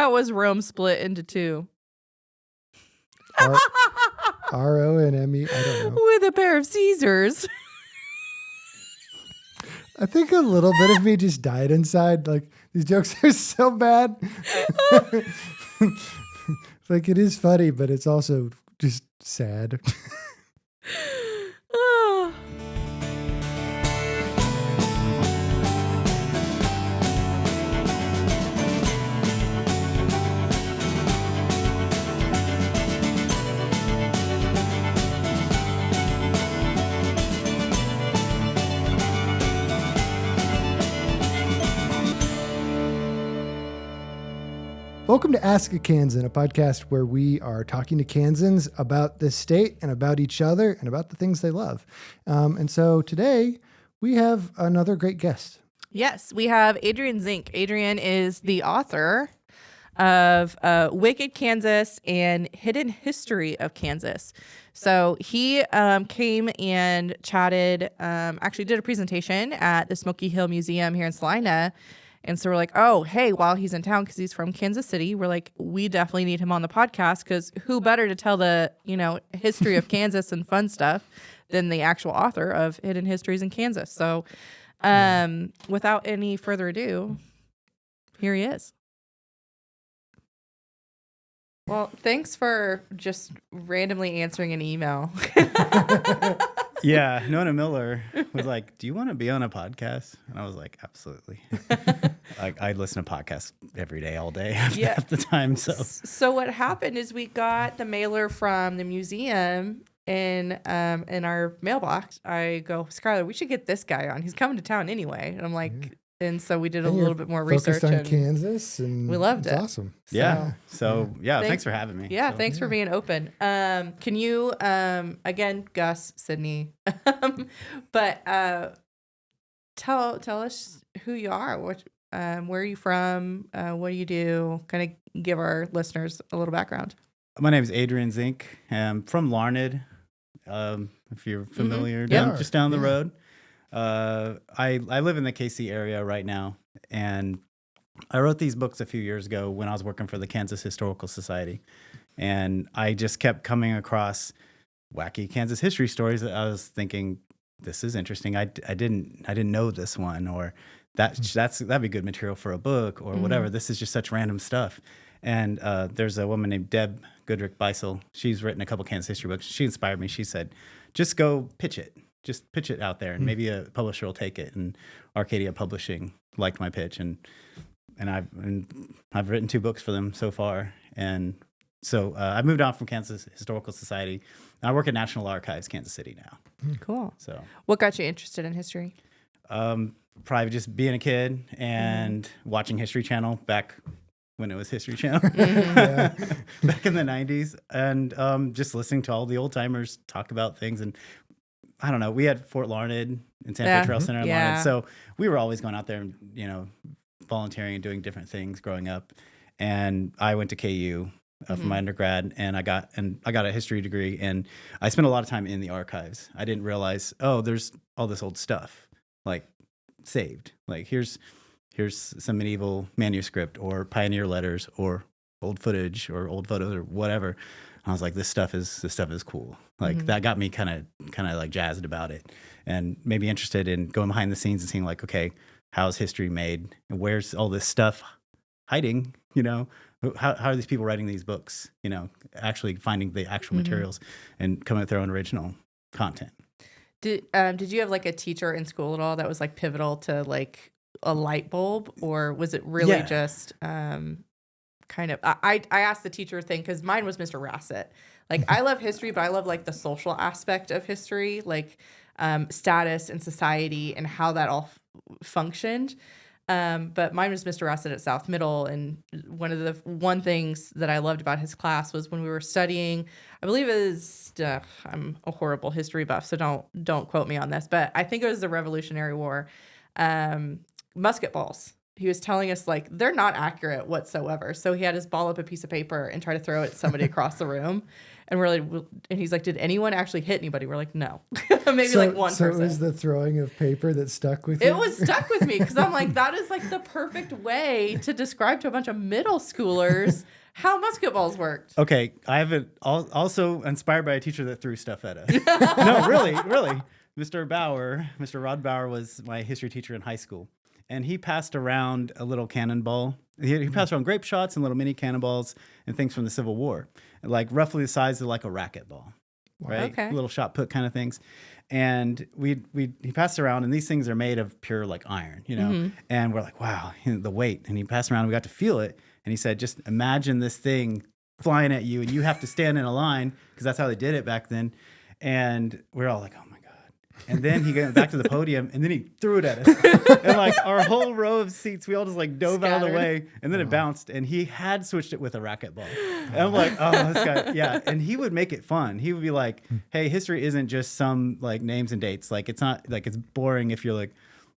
How was Rome split into two? R-O-N-M-E. I don't know. With a pair of Caesars. I think a little bit of me just died inside. Like, these jokes are so bad. Like, it is funny, but it's also just sad. Oh. Welcome to Ask a Kansan, a podcast where we are talking to Kansans about this state and about each other and about the things they love. And so today we have another great guest. Yes, we have Adrian Zink. Adrian is the author of Wicked Kansas and Hidden History of Kansas. So he came and chatted, actually did a presentation at the Smoky Hill Museum here in Salina. And so we're like, oh, hey, while he's in town, because he's from Kansas City, we're like, we definitely need him on the podcast, because who better to tell the, history of Kansas and fun stuff than the actual author of Hidden Histories in Kansas. So without any further ado, here he is. Well, thanks for just randomly answering an email. Yeah, Nona Miller was like, do you want to be on a podcast? And I was like, absolutely. I listen to podcasts every day, all day, half the time. So what happened is we got the mailer from the museum in our mailbox. I go, Skylar, we should get this guy on. He's coming to town anyway. And I'm like, and so we did a little bit more research. Focused on Kansas, and we loved it. Awesome. So thanks for having me. Yeah, thanks for being open. Can you, again, Gus, Sydney, but tell us who you are. Where are you from? What do you do? Kind of give our listeners a little background. My name is Adrian Zink. I'm from Larned, if you're familiar, just down the road. I live in the KC area right now, and I wrote these books a few years ago when I was working for the Kansas Historical Society, and I just kept coming across wacky Kansas history stories that I was thinking, this is interesting. I didn't know this one, or that'd be good material for a book or whatever. This is just such random stuff. And there's a woman named Deb Goodrick Beisel. She's written a couple Kansas history books. She inspired me. She said, just go pitch it. Just pitch it out there, and maybe a publisher will take it. And Arcadia Publishing liked my pitch, and I've written 2 books for them so far. And so I moved on from Kansas Historical Society. I work at National Archives, Kansas City now. Cool. So what got you interested in history? Probably just being a kid and watching History Channel back when it was History Channel, back in the 90s, and just listening to all the old timers talk about things. And I don't know, we had Fort Larned in San Fe Trail Center in Larned, so we were always going out there and, volunteering and doing different things growing up. And I went to KU for my undergrad, and I got a history degree, and I spent a lot of time in the archives. I didn't realize, there's all this old stuff, like, saved. Like, here's some medieval manuscript or pioneer letters or old footage or old photos or whatever. I was like, this stuff is cool. Like that got me kind of like jazzed about it, and maybe interested in going behind the scenes and seeing like, okay, how's history made, and where's all this stuff hiding? How are these people writing these books? Actually finding the actual materials and coming up with their own original content. Did you have like a teacher in school at all that was like pivotal to like a light bulb, or was it really just kind of, I asked the teacher thing because mine was Mr. Rassett. Like, I love history, but I love like the social aspect of history, like status and society and how that all functioned. But mine was Mr. Rassett at South Middle. And one things that I loved about his class was when we were studying, I believe it was, I'm a horrible history buff, so don't quote me on this, but I think it was the Revolutionary War, musket balls. he was telling us like they're not accurate whatsoever. So he had us ball up a piece of paper and try to throw it at somebody across the room. And we're like, and he's like, did anyone actually hit anybody? We're like, no. Maybe like one so person. it was the throwing of paper that stuck with you? It was stuck with me because I'm like, that is like the perfect way to describe to a bunch of middle schoolers how musketballs worked. Okay, I have it also inspired by a teacher that threw stuff at us. No, really. Mr. Rod Bauer was my history teacher in high school. And he passed around a little cannonball. He passed around grape shots and little mini cannonballs and things from the Civil War, like roughly the size of like a racquetball, right? Okay. Little shot put kind of things. And he passed around, and these things are made of pure like iron, you know. And we're like, wow, the weight. And he passed around, and we got to feel it. And he said, just imagine this thing flying at you, and you have to stand in a line because that's how they did it back then. And we're all like, oh my God. And then he got back to the podium, and then he threw it at us. And like our whole row of seats, we all just like dove out of the way, and then it bounced, and he had switched it with a racquetball. And I'm like, oh, this guy, yeah. And he would make it fun. He would be like, hey, history isn't just some like names and dates. Like it's not like it's boring if you're like,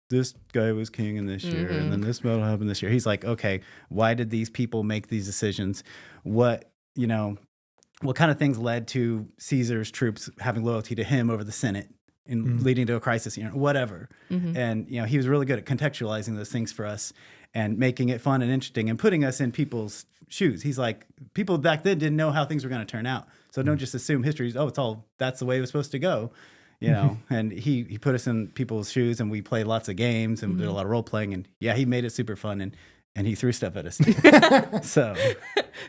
this guy was king in this year, and then this battle happened this year. He's like, okay, why did these people make these decisions? What kind of things led to Caesar's troops having loyalty to him over the Senate and leading to a crisis, whatever. And, he was really good at contextualizing those things for us and making it fun and interesting and putting us in people's shoes. He's like, people back then didn't know how things were going to turn out. So don't just assume history, that's the way it was supposed to go. And he put us in people's shoes, and we played lots of games and did a lot of role playing, and he made it super fun, and he threw stuff at us. So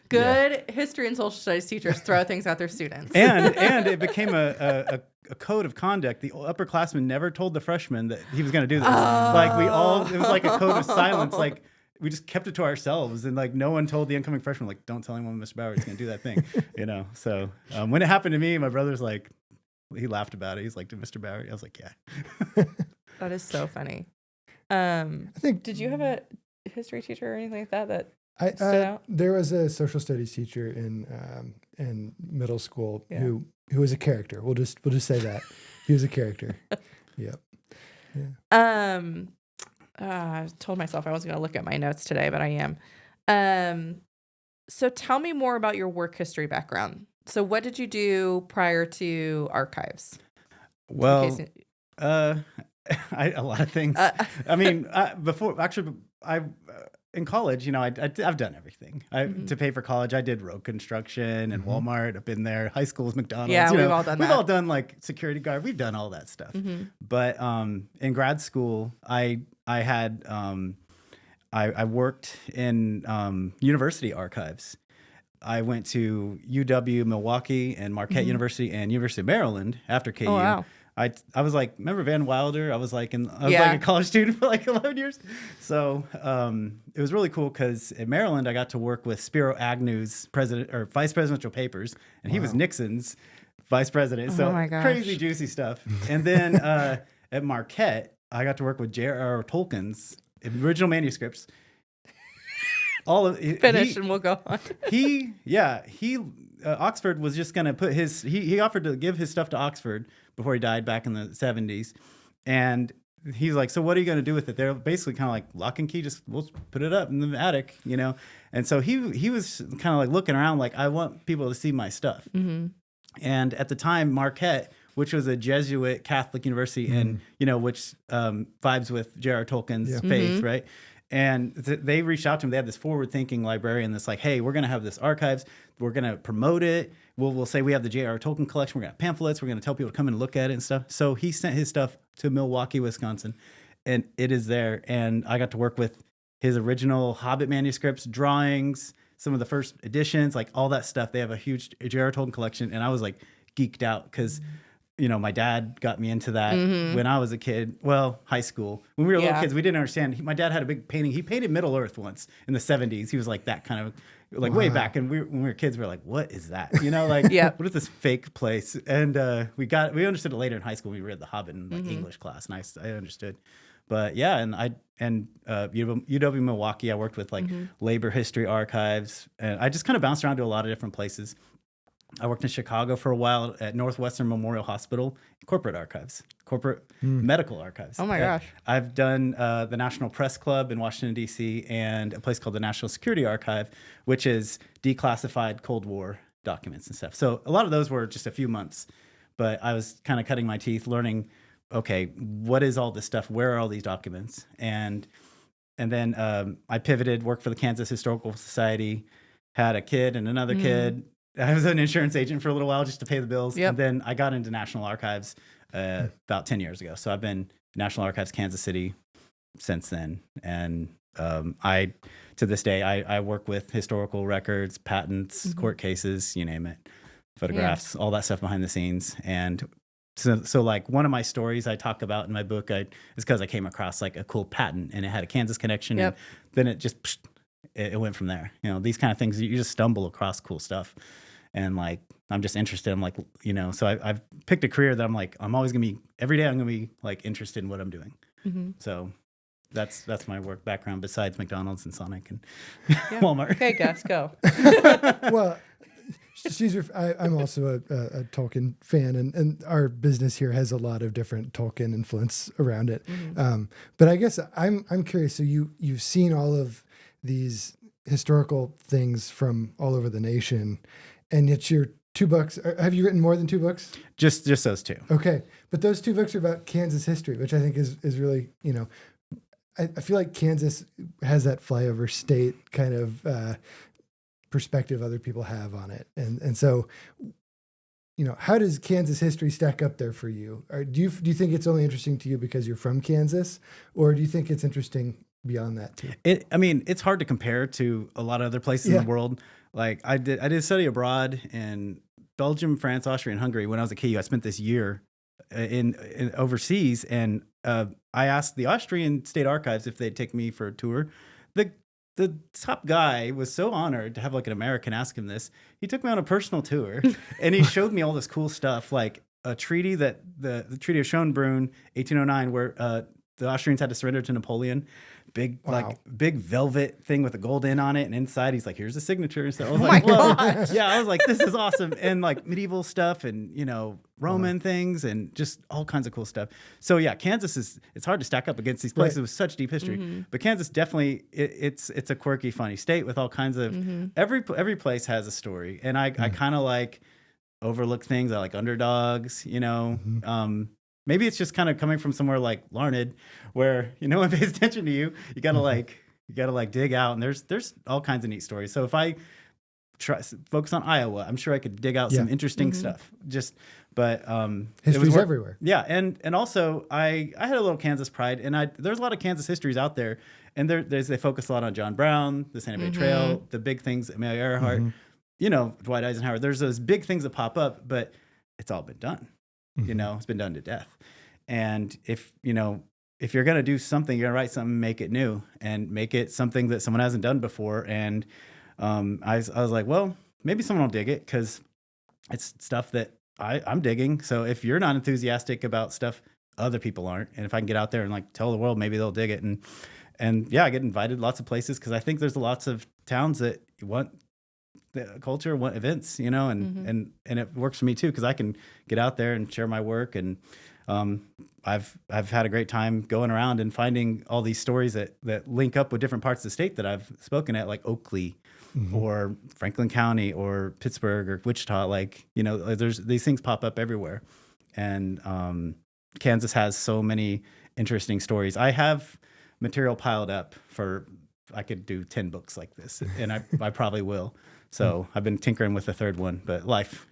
good history and social studies teachers throw things at their students. and it became a code of conduct. The upperclassmen never told the freshmen that he was going to do this. It was like a code of silence. Like we just kept it to ourselves, and like no one told the incoming freshman, like, don't tell anyone Mr. Bauer is going to do that thing. So when it happened to me, my brother's like, he laughed about it. He's like, did Mr. Bauer? I was like, yeah. That is so funny. I think. Did you have a history teacher or anything like that stood out? There was a social studies teacher in middle school who was a character. We'll just say that he was a character. Yep. Yeah. I told myself I wasn't going to look at my notes today, but I am. So tell me more about your work history background. So what did you do prior to archives? Well, a lot of things. In college, I've done everything. To pay for college, I did road construction and Walmart. I've been there. High schools, McDonald's. Yeah, we've all done that. We've all done like security guard. We've done all that stuff. But in grad school, I worked in university archives. I went to UW Milwaukee and Marquette University and University of Maryland after KU. Oh, wow. I was like, remember Van Wilder? I was like a college student for like 11 years. So it was really cool because in Maryland, I got to work with Spiro Agnew's vice presidential papers, and he was Nixon's vice president. So crazy juicy stuff. And then at Marquette, I got to work with J.R.R. Tolkien's original manuscripts. And we'll go on. Oxford was just going to put he offered to give his stuff to Oxford before he died back in the 70s. And he's like, so what are you going to do with it? They're basically kind of like lock and key, we'll put it up in the attic, And so he was kind of like looking around like, I want people to see my stuff. And at the time, Marquette, which was a Jesuit Catholic university and, which vibes with J.R.R. Tolkien's faith, right? And they reached out to him. They had this forward-thinking librarian that's like, hey, we're going to have this archives. We're going to promote it. We'll say we have the J.R.R. Tolkien collection. We're going to have pamphlets. We're going to tell people to come and look at it and stuff. So he sent his stuff to Milwaukee, Wisconsin, and it is there. And I got to work with his original Hobbit manuscripts, drawings, some of the first editions, like all that stuff. They have a huge J.R.R. Tolkien collection, and I was like geeked out because my dad got me into that when I was a kid. Well, high school. When we were little kids, we didn't understand. My dad had a big painting. He painted Middle Earth once in the 70s. He was like that kind of, way back. And when we were kids, we were like, what is that? What is this fake place? And we understood it later in high school. We read The Hobbit in English class, and I understood. But yeah, and UW Milwaukee, I worked with labor history archives. And I just kind of bounced around to a lot of different places. I worked in Chicago for a while at Northwestern Memorial Hospital, corporate archives. corporate medical archives. Oh my gosh. I've done the National Press Club in Washington, D.C., and a place called the National Security Archive, which is declassified Cold War documents and stuff. So a lot of those were just a few months, but I was kind of cutting my teeth learning, okay, what is all this stuff? Where are all these documents? And then I pivoted, worked for the Kansas Historical Society, had a kid and another kid. I was an insurance agent for a little while just to pay the bills. Yep. And then I got into National Archives about 10 years ago. So I've been National Archives Kansas City since then. And to this day, I work with historical records, patents, court cases, you name it, photographs, all that stuff behind the scenes. And so like one of my stories I talk about in my book is because I came across like a cool patent and it had a Kansas connection. Yep. And then it just, it went from there. You know, these kind of things, you just stumble across cool stuff. And like, I'm just interested. I'm like, you know, so I've picked a career that I'm like, I'm always going to be, every day I'm going to be like interested in what I'm doing. So that's my work background besides McDonald's and Sonic and Walmart. Okay, Gus, go. Well, I'm also a Tolkien fan, and our business here has a lot of different Tolkien influence around it. But I guess I'm curious. So you've seen all of these historical things from all over the nation, and yet your 2 books. Have you written more than 2 books? Just those 2. Okay, but those 2 books are about Kansas history, which I think is really, you know, I feel like Kansas has that flyover state kind of perspective other people have on it, and so, you know, how does Kansas history stack up there for you? Or do you think it's only interesting to you because you're from Kansas, or do you think it's interesting beyond that too? I mean, it's hard to compare to a lot of other places in the world. Like I did study abroad in Belgium, France, Austria, and Hungary when I was at KU. I spent this year in overseas, and I asked the Austrian State Archives if they'd take me for a tour. The top guy was so honored to have like an American ask him this. He took me on a personal tour and he showed me all this cool stuff, like a treaty that the Treaty of Schönbrunn, 1809, where the Austrians had to surrender to Napoleon. Big velvet thing with a gold in on it, and inside he's like, "Here's the signature." So I was like, "Whoa!" Yeah, I was like, "This is awesome!" And like medieval stuff, and you know, Roman things, and just all kinds of cool stuff. So yeah, Kansas it's hard to stack up against these places with such deep history. But Kansas definitely it's a quirky, funny state with all kinds of every place has a story, and I kind of like overlook things. I like underdogs, you know. Maybe it's just kind of coming from somewhere like Larned, where no one pays attention to you. You gotta dig out, and there's all kinds of neat stories. So if I try focus on Iowa, I'm sure I could dig out some interesting stuff. But history's everywhere. Yeah, and also I had a little Kansas pride, and there's a lot of Kansas histories out there, and they focus a lot on John Brown, the Santa Fe Trail, the big things, Amelia Earhart, Dwight Eisenhower. There's those big things that pop up, but it's all been done. It's been done to death. And if you're going to do something, you're going to write something, make it new and make it something that someone hasn't done before. And I was like, well, maybe someone will dig it because it's stuff that I'm digging. So if you're not enthusiastic about stuff, other people aren't. And if I can get out there and like tell the world, maybe they'll dig it. And yeah, I get invited lots of places because I think there's lots of towns that want the culture, want events, and it works for me too because I can get out there and share my work, and I've had a great time going around and finding all these stories that link up with different parts of the state that I've spoken at, like Oakley or Franklin County or Pittsburgh or Wichita. Like there's these things pop up everywhere, and Kansas has so many interesting stories. I have material piled up I could do 10 books like this, and I probably will. So I've been tinkering with the third one, but life,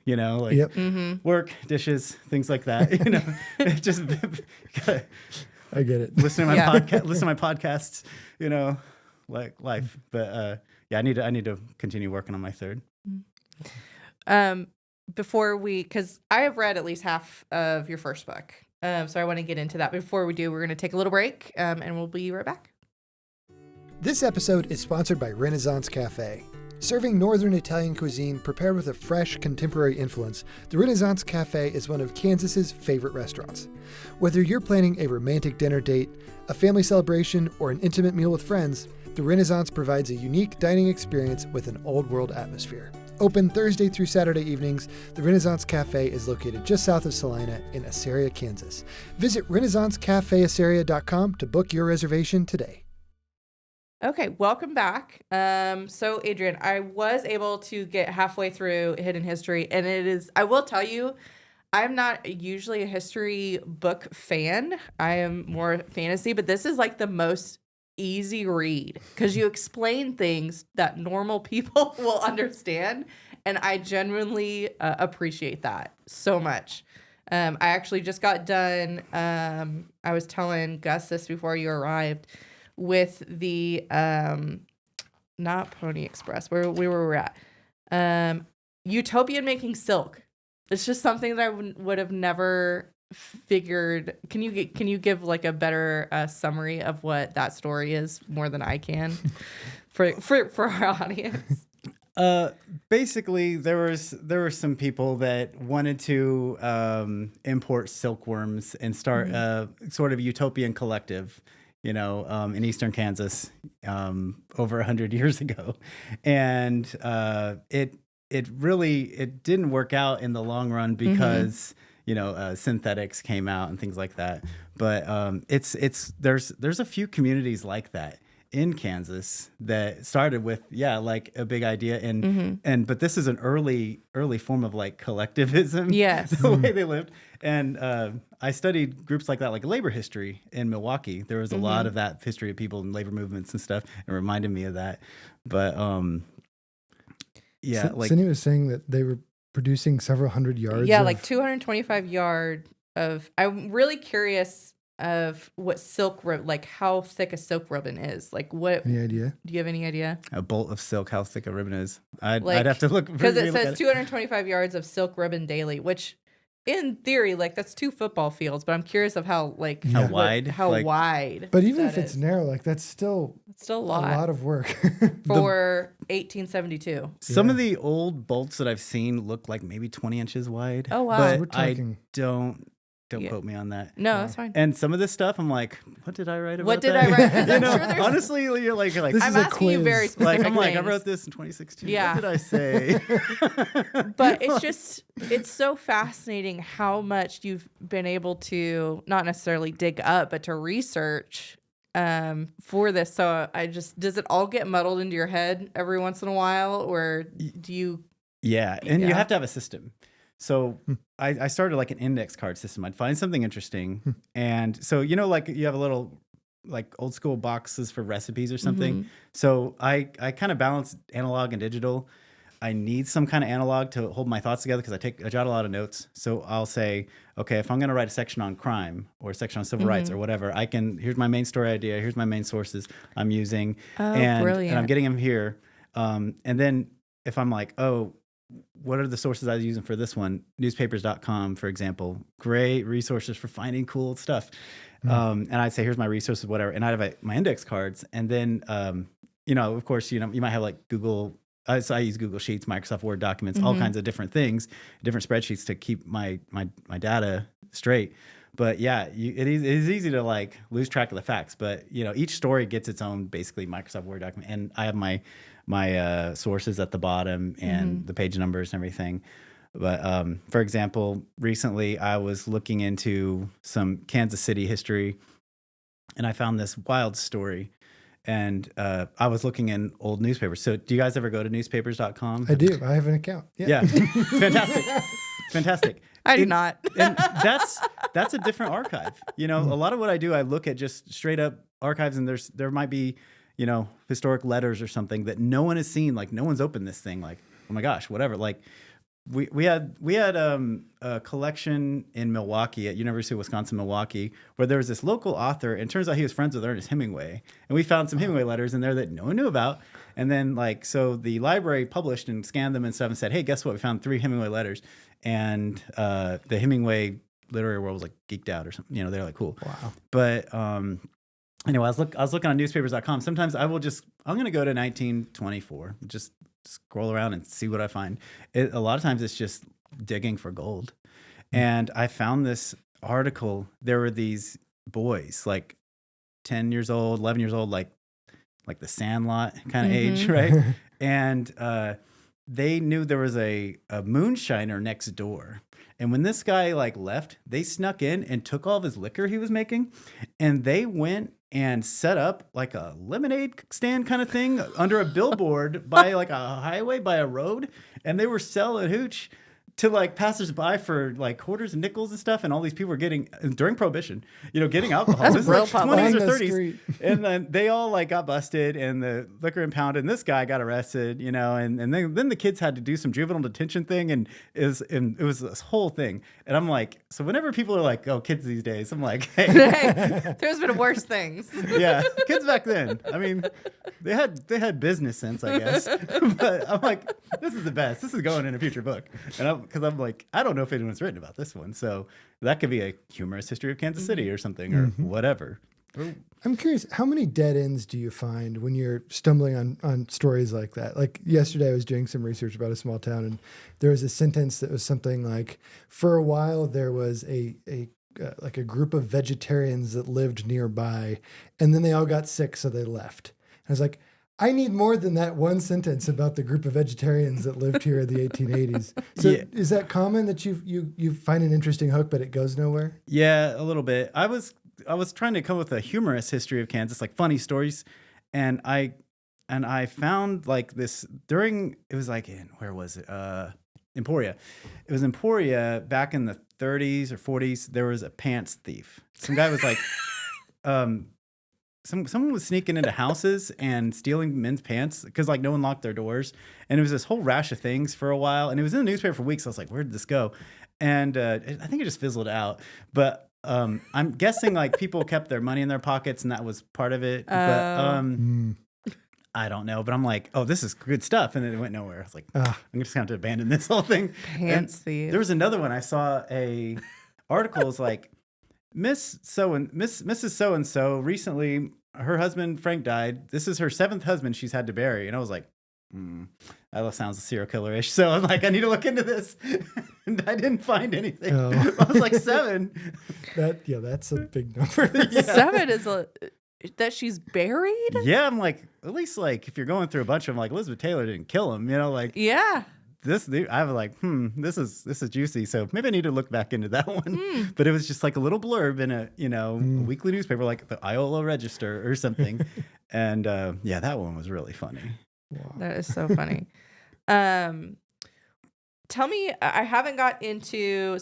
work, dishes, things like that. It just I get it. Listen to my podcasts, like life. But yeah, I need to continue working on my third. Because I have read at least half of your first book, so I want to get into that. Before we do, we're going to take a little break, and we'll be right back. This episode is sponsored by Renaissance Cafe. Serving Northern Italian cuisine prepared with a fresh, contemporary influence, the Renaissance Cafe is one of Kansas's favorite restaurants. Whether you're planning a romantic dinner date, a family celebration, or an intimate meal with friends, the Renaissance provides a unique dining experience with an old-world atmosphere. Open Thursday through Saturday evenings, the Renaissance Cafe is located just south of Salina in Assyria, Kansas. Visit renaissancecafeassyria.com to book your reservation today. Okay, welcome back. So Adrian, I was able to get halfway through Hidden History, and I will tell you, I'm not usually a history book fan. I am more fantasy, but this is like the most easy read because you explain things that normal people will understand, and I genuinely appreciate that so much. I actually just got done. I was telling Gus this before you arrived with the not Pony Express, where we were at. Utopian Making Silk. It's just something that I would have never figured. Can you give like a better summary of what that story is more than I can for our audience? Basically, there were some people that wanted to import silkworms and start a sort of utopian collective, in eastern Kansas, over 100 years ago, and it really didn't work out in the long run because synthetics came out and things like that. But there's a few communities like that in Kansas that started with like a big idea and but this is an early form of like collectivism. Yes. The way they lived. And I studied groups like that, like labor history in Milwaukee. There was a lot of that history of people and labor movements and stuff. It reminded me of that. But Cindy was saying that they were producing several hundred yards. Yeah, like 225 yard of. I'm really curious of what like how thick a silk ribbon is. Like what? Any idea? Do you have any idea? A bolt of silk, how thick a ribbon is? I'd have to look because it says 225 yards of silk ribbon daily, which in theory, like that's 2 football fields. But I'm curious of how wide. How wide. But even if it's narrow, like that's still a a lot of work for 1872. Some of the old bolts that I've seen look like maybe 20 inches wide. Oh wow! But we're talking... Don't quote me on that. No, that's fine. And some of this stuff, I'm like, what did I write about? What did I write? Honestly, you're like this I'm is a asking quiz. you very specific I'm like, I things. wrote this in 2016. Yeah. What did I say? But it's so fascinating how much you've been able to not necessarily dig up, but to research for this. So does it all get muddled into your head every once in a while, or do you? Yeah, and you have to have a system. So I started like an index card system. I'd find something interesting. And so, like you have a little like old school boxes for recipes or something. So I kind of balance analog and digital. I need some kind of analog to hold my thoughts together because I jot a lot of notes. So I'll say, okay, if I'm going to write a section on crime or a section on civil rights or whatever, here's my main story idea. Here's my main sources I'm using. And I'm getting them here. And then if I'm like, what are the sources I was using for this one? Newspapers.com, for example, great resources for finding cool stuff. And I'd say, here's my resources, whatever. And I'd have my index cards. And then, of course, you might have like Google. So I use Google Sheets, Microsoft Word documents, all kinds of different things, different spreadsheets to keep my data straight. But yeah, it is easy to like lose track of the facts. But each story gets its own basically Microsoft Word document, and I have my sources at the bottom and the page numbers and everything. But for example, recently I was looking into some Kansas City history, and I found this wild story. And I was looking in old newspapers. So do you guys ever go to newspapers.com? I do. I have an account. Yeah. Fantastic. I do not. And that's a different archive. A lot of what I do, I look at just straight up archives, and there might be, historic letters or something that no one has seen. Like no one's opened this thing. Like, oh my gosh, whatever. Like we had a collection in Milwaukee at University of Wisconsin Milwaukee where there was this local author, and it turns out he was friends with Ernest Hemingway, and we found some Hemingway letters in there that no one knew about. And then so the library published and scanned them and stuff and said, hey, guess what? We found 3 Hemingway letters, and the Hemingway literary world was like geeked out or something. They're like, cool. Wow. But anyway, I was looking on newspapers.com. Sometimes I'm going to go to 1924, just scroll around and see what I find. A lot of times it's just digging for gold. And I found this article. There were these boys, like 10 years old, 11 years old, like the Sandlot kind of age, right? And they knew there was a moonshiner next door. And when this guy like left, they snuck in and took all of his liquor he was making, and they went and set up like a lemonade stand kind of thing under a billboard by like a highway, by a road, and they were selling hooch to like passersby for like quarters and nickels and stuff. And all these people were getting, during Prohibition, getting alcohol. That's This is like real public. 20s On or the 30s. street. And then they all like got busted and the liquor impounded, and this guy got arrested, and then the kids had to do some juvenile detention thing, and it was this whole thing. And I'm like, so whenever people are like, oh, kids these days, I'm like, hey, There's been worse things. yeah, kids back then. I mean, they had business sense, I guess. But I'm like, this is the best. This is going in a future book. And because I'm like, I don't know if anyone's written about this one. So that could be a humorous history of Kansas City or something or whatever. I'm curious, how many dead ends do you find when you're stumbling on stories like that? Like yesterday, I was doing some research about a small town, and there was a sentence that was something like, for a while there was a group of vegetarians that lived nearby, and then they all got sick, so they left. I was like, I need more than that one sentence about the group of vegetarians that lived here in the 1880s. So Yeah. is that common that you find an interesting hook, but it goes nowhere? Yeah, a little bit. I was trying to come up with a humorous history of Kansas, like funny stories, and I found like this during, it was like where was it? Emporia. It was Emporia back in the 30s or 40s. There was a pants thief. Some guy was like, someone was sneaking into houses and stealing men's pants because like no one locked their doors, and it was this whole rash of things for a while, and it was in the newspaper for weeks. I was like, where did this go? And I think it just fizzled out, but I'm guessing like people kept their money in their pockets and that was part of it. But I don't know. But I'm like, oh, this is good stuff, and then it went nowhere. I was like, I'm just going to have to abandon this whole thing. Pants thief. There was another one. I saw a article is like Mrs. So and so recently, her husband Frank died. This is her 7th husband she's had to bury, and I was like, that sounds serial killer-ish. So I'm like, I need to look into this. And I didn't find anything. Oh. I was like 7. That's a big number. Yeah. 7 is that she's buried? Yeah, I'm like, at least like if you're going through a bunch of them, like Elizabeth Taylor didn't kill him, like Yeah. this. I was like, this is juicy. So maybe I need to look back into that one. But it was just like a little blurb in a weekly newspaper, like the Iowa Register or something. And that one was really funny. Wow. That is so funny. Tell me, I haven't got into,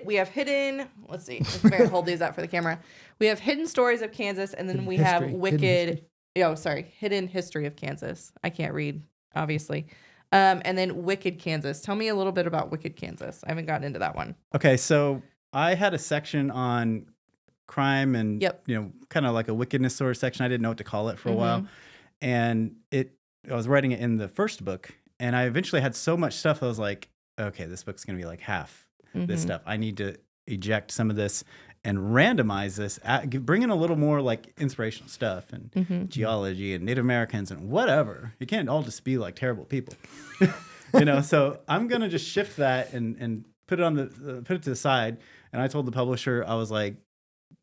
we have hidden, let's see, if I can hold these up for the camera. We have hidden stories of Kansas, and then Hidden we have history. hidden history of Kansas. I can't read, obviously. And then Wicked Kansas. Tell me a little bit about Wicked Kansas. I haven't gotten into that one. Okay, so I had a section on crime and kind of like a wickedness sort of section. I didn't know what to call it for a while, and I was writing it in the first book, and I eventually had so much stuff. I was like, okay, this book's gonna be like half this stuff. I need to eject some of this and randomize this, bring in a little more like inspirational stuff and geology and Native Americans and whatever. It can't all just be like terrible people, So I'm gonna just shift that and put it to the side. And I told the publisher, I was like,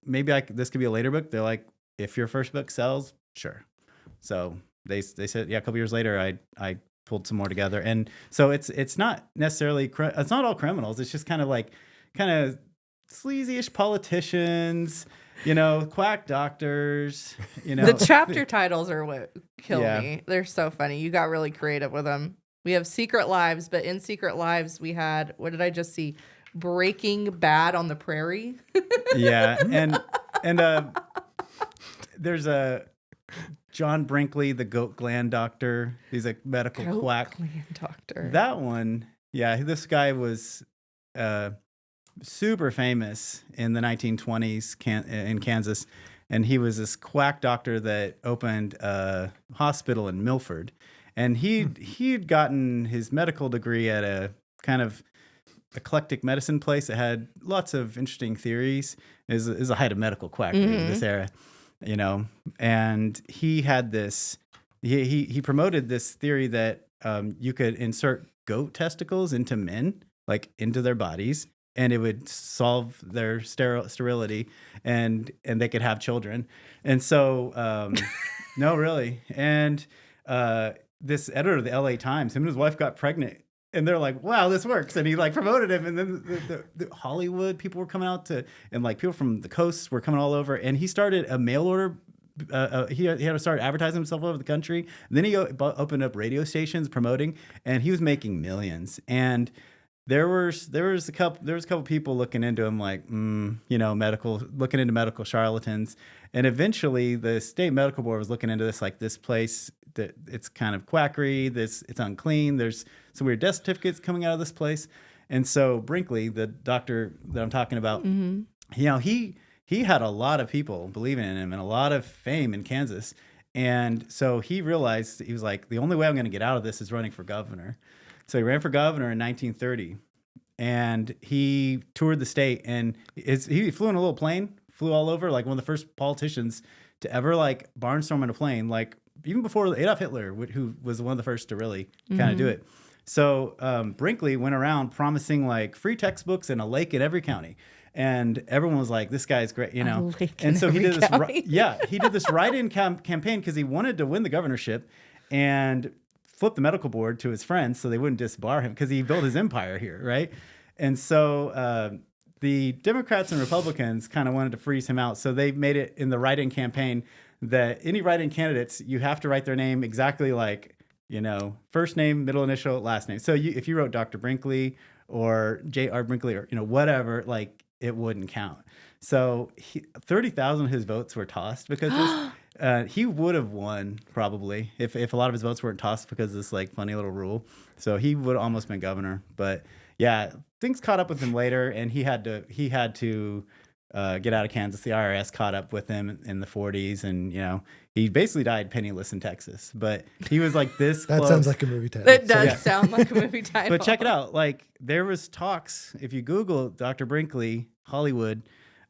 maybe this could be a later book. They're like, if your first book sells, sure. So they said, yeah. A couple years later, I pulled some more together, and so it's not necessarily it's not all criminals. It's just kind of sleazy-ish politicians, quack doctors, The chapter titles are what kill me. They're so funny. You got really creative with them. We have Secret Lives, but in Secret Lives we had, what did I just see? Breaking Bad on the Prairie. Yeah, and there's a John Brinkley, the goat gland doctor. He's a medical quack. Gland doctor. That one, this guy was super famous in the 1920s in Kansas, and he was this quack doctor that opened a hospital in Milford, and he'd gotten his medical degree at a kind of eclectic medicine place that had lots of interesting theories. Is a height of medical quackery in this era. And he had this, he promoted this theory that you could insert goat testicles into men, like into their bodies, and it would solve their sterility, and they could have children. And so, no, really. And this editor of the LA Times, him and his wife got pregnant. And they're like, wow, this works. And he like promoted him. And then the Hollywood people were coming out and like people from the coast were coming all over. And he started a mail order. He had to start advertising himself all over the country. And then he opened up radio stations promoting, and he was making millions. And there was a couple people looking into him like, looking into medical charlatans. And eventually the state medical board was looking into this, like this place that it's kind of quackery. It's unclean. There's some weird death certificates coming out of this place. And so Brinkley, the doctor that I'm talking about, he had a lot of people believing in him and a lot of fame in Kansas. And so he realized, he was like, the only way I'm going to get out of this is running for governor. So he ran for governor in 1930, and he toured the state, and he flew in a little plane, flew all over, like one of the first politicians to ever like barnstorm in a plane, like even before Adolf Hitler, who was one of the first to really kind of do it. So Brinkley went around promising like free textbooks and a lake in every county. And everyone was like, this guy's great, you know. And so he did this, he did this write-in campaign because he wanted to win the governorship and flip the medical board to his friends so they wouldn't disbar him because he built his empire here, right? And so the Democrats and Republicans kind of wanted to freeze him out. So they made it in the write-in campaign that any write-in candidates, you have to write their name exactly like, first name, middle initial, last name. So if you wrote Dr. Brinkley or J.R. Brinkley or, whatever, like it wouldn't count. So 30,000 of his votes were tossed because he would have won probably if a lot of his votes weren't tossed because of this like funny little rule. So he would have almost been governor. But yeah, things caught up with him later, and he had to get out of Kansas. The IRS caught up with him in the 40s, and he basically died penniless in Texas. But he was like this. That close. Sounds like a movie title. That does sound like a movie title. But check it out. Like there was talks. If you Google Dr. Brinkley Hollywood,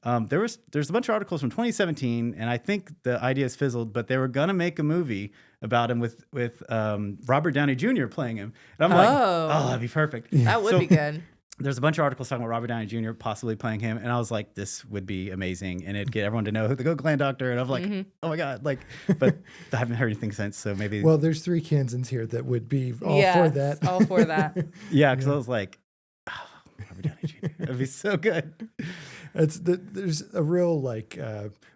there's a bunch of articles from 2017, and I think the ideas fizzled. But they were gonna make a movie about him with Robert Downey Jr. playing him. And I'm like, oh, that'd be perfect. That would be good. There's a bunch of articles talking about Robert Downey Jr. possibly playing him, and I was like, this would be amazing, and it'd get everyone to know who the Go Clan doctor. And I'm like, oh my god, like, but I haven't heard anything since. So maybe. Well, there's 3 Kansans here that would be all for that. All for that. Yeah, because I was like, Robert Downey Jr. That'd be so good. There's a real like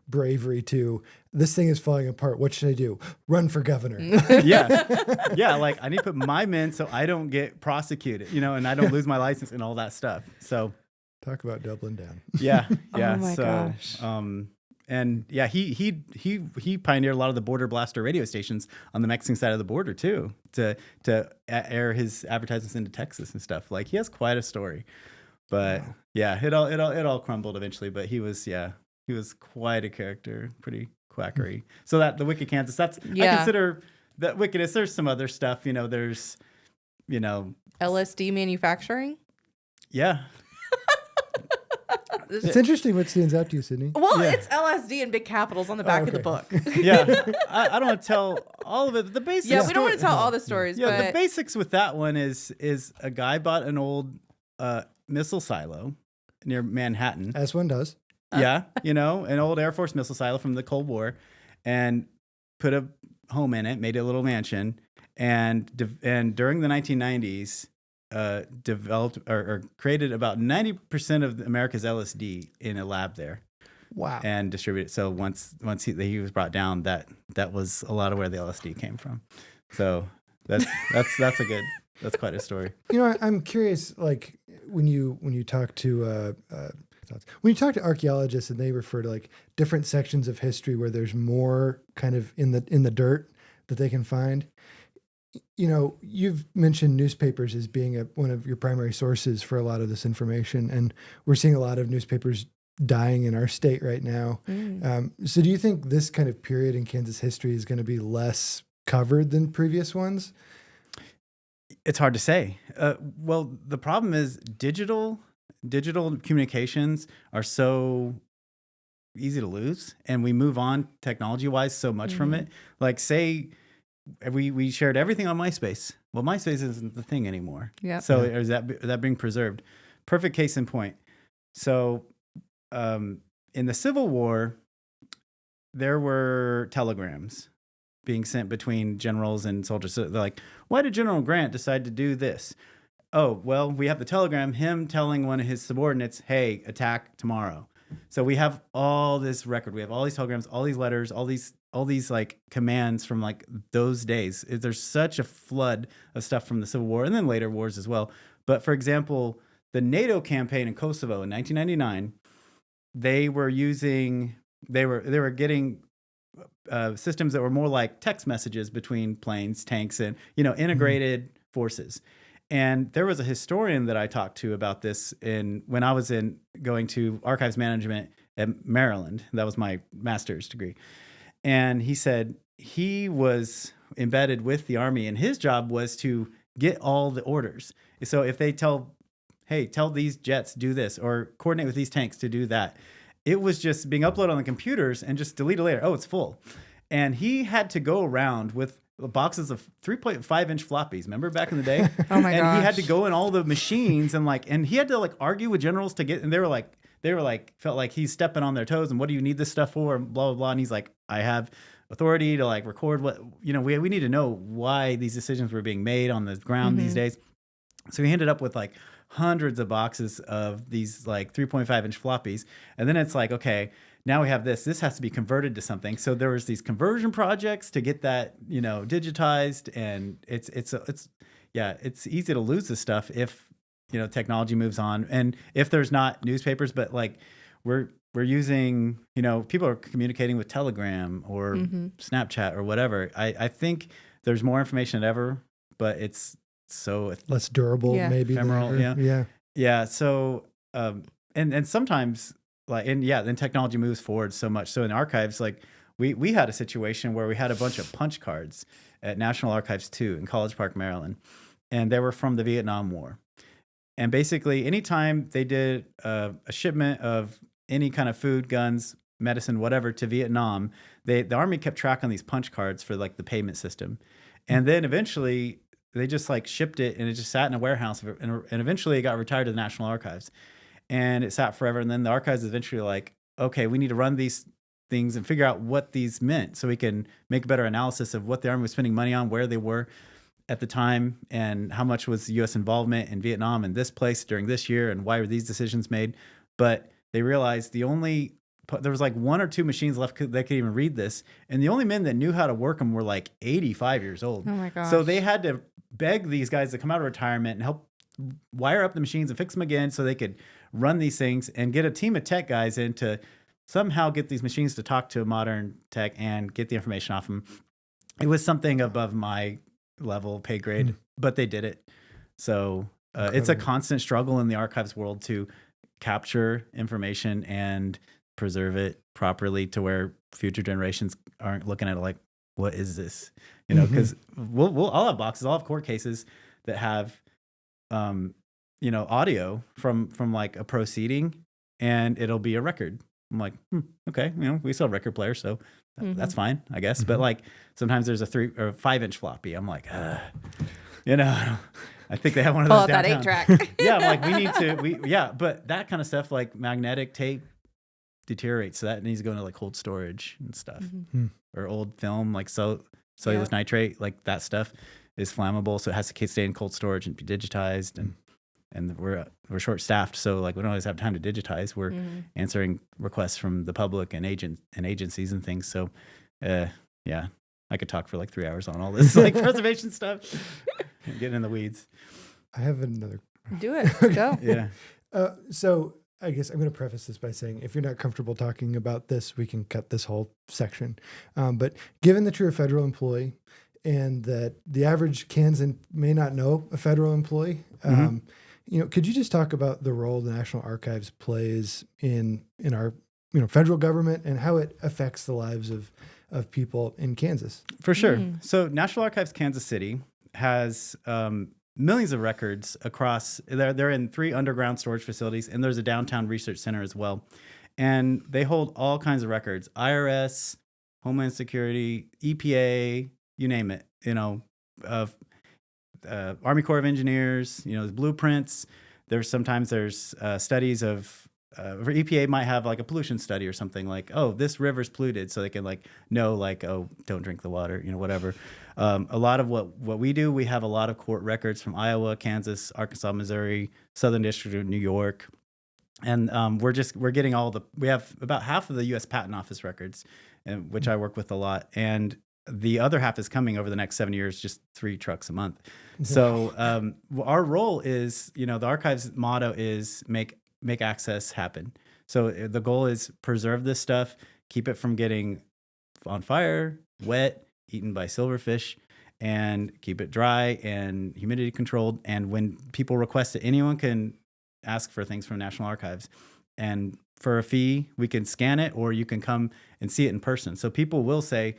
bravery to this thing is falling apart. What should I do? Run for governor. Yeah. Like I need to put my men so I don't get prosecuted, and I don't lose my license and all that stuff. So talk about doubling down. Yeah. Oh my gosh. And yeah, he pioneered a lot of the border blaster radio stations on the Mexican side of the border too, to air his advertisements into Texas and stuff. Like he has quite a story. But yeah, it all crumbled eventually. But he was quite a character, pretty quackery. So that the Wicked Kansas, I consider that wickedness. There's some other stuff, there's, LSD manufacturing. Yeah. It's interesting what stands out to you, Sydney. Well, it's LSD in big capitals on the back of the book. Yeah, I don't want to tell all of it. The basics. Yeah, we don't want to tell all the stories. Yeah, but the basics with that one is a guy bought an old missile silo near Manhattan. As one does. Yeah, an old Air Force missile silo from the Cold War, and put a home in it, made it a little mansion, and during the 1990s, developed or created about 90% of America's LSD in a lab there. Wow. And distributed. So once he was brought down, that was a lot of where the LSD came from. So that's quite a story. I'm curious, like when you talk to archaeologists and they refer to like different sections of history where there's more kind of in the dirt that they can find. You've mentioned newspapers as being one of your primary sources for a lot of this information, and we're seeing a lot of newspapers dying in our state right now. So do you think this kind of period in Kansas history is going to be less covered than previous ones? It's hard to say. Well, the problem is digital communications are so easy to lose, and we move on technology-wise so much from it. Like say we shared everything on MySpace. Well, MySpace isn't the thing anymore. Yeah. So is that being preserved? Perfect case in point. So in the Civil War, there were telegrams. being sent between generals and soldiers. So they're like, why did General Grant decide to do this? Oh, well, we have the telegram, him telling one of his subordinates, hey, attack tomorrow. So we have all this record. We have all these telegrams, all these letters, all these like commands from like those days. There's such a flood of stuff from the Civil War and then later wars as well. But for example, the NATO campaign in Kosovo in 1999, they were getting systems that were more like text messages between planes, tanks, and integrated forces. And there was a historian that I talked to about this when I was going to archives management at Maryland. That was my master's degree. And he said he was embedded with the Army, and his job was to get all the orders. So if they tell these jets do this, or coordinate with these tanks to do that, it was just being uploaded on the computers and just delete it later. Oh, it's full. And he had to go around with boxes of 3.5-inch floppies. Remember back in the day? Oh my And he had gosh. to go in all the machines and he had to like argue with generals to get, and they were like, felt like he's stepping on their toes. And what do you need this stuff for? And blah, blah, blah. And he's like, I have authority to like record what, we need to know why these decisions were being made on the ground these days. So he ended up with like hundreds of boxes of these like 3.5-inch floppies. And then it's like, okay, now we have this has to be converted to something. So there was these conversion projects to get that, digitized, and it's easy to lose this stuff if, technology moves on. And if there's not newspapers, but like we're using, people are communicating with Telegram or Snapchat or whatever. I think there's more information than ever, but it's so less durable, Yeah. maybe. than ephemeral. ever. Yeah. So, and sometimes then technology moves forward so much. So in archives, like we had a situation where we had a bunch of punch cards at National Archives 2 in College Park, Maryland, and they were from the Vietnam War. And basically anytime they did a shipment of any kind of food, guns, medicine, whatever to Vietnam, the Army kept track on these punch cards for like the payment system. And then eventually they just like shipped it, and it just sat in a warehouse, and eventually it got retired to the National Archives, and it sat forever. And then the archives eventually like, okay, we need to run these things and figure out what these meant so we can make a better analysis of what the Army was spending money on, where they were at the time, and how much was U.S. involvement in Vietnam in this place during this year, and why were these decisions made. But they realized there was like one or two machines left that could even read this, and the only men that knew how to work them were like 85 years old. Oh my gosh. So they had to beg these guys to come out of retirement and help wire up the machines and fix them again so they could run these things, and get a team of tech guys in to somehow get these machines to talk to modern tech and get the information off them. It was something above my level pay grade, but they did it. So it's a constant struggle in the archives world to capture information and preserve it properly to where future generations aren't looking at it like, what is this? Because I'll have boxes, I'll have court cases that have, audio from like a proceeding, and it'll be a record. I'm like, okay, we sell record players, so that's fine, I guess. But like sometimes there's a 3 or 5-inch floppy. I'm like, I think they have one of Pull those out that downtown. 8-track. Yeah, I'm like, but that kind of stuff, like magnetic tape, deteriorates. So that needs to go into like cold storage and stuff, or old film, like cellulose nitrate, like that stuff is flammable, so it has to stay in cold storage and be digitized. And we're short staffed, so like we don't always have time to digitize. We're answering requests from the public and agencies and things. So, I could talk for like 3 hours on all this like preservation stuff. And getting in the weeds. I have another. Do it. Go. Yeah. So I guess I'm going to preface this by saying, if you're not comfortable talking about this, we can cut this whole section. But given that you're a federal employee, and that the average Kansan may not know a federal employee, could you just talk about the role the National Archives plays in our federal government, and how it affects the lives of people in Kansas? For sure. So National Archives Kansas City has millions of records across. They're in 3 underground storage facilities, and there's a downtown research center as well. And they hold all kinds of records: IRS, Homeland Security, EPA, you name it. Army Corps of Engineers. Blueprints. There's studies of or EPA might have like a pollution study or something like, oh, this river's polluted, so they can like know like, oh, don't drink the water, whatever. A lot of what we do, we have a lot of court records from Iowa, Kansas, Arkansas, Missouri, Southern District of New York. And we're getting we have about half of the U.S. Patent Office records, which I work with a lot. And the other half is coming over the next 7 years, just 3 trucks a month. So our role is, the archive's motto is make access happen. So the goal is preserve this stuff, keep it from getting on fire, wet, eaten by silverfish, and keep it dry and humidity controlled. And when people request it, anyone can ask for things from National Archives. And for a fee, we can scan it, or you can come and see it in person. So people will say,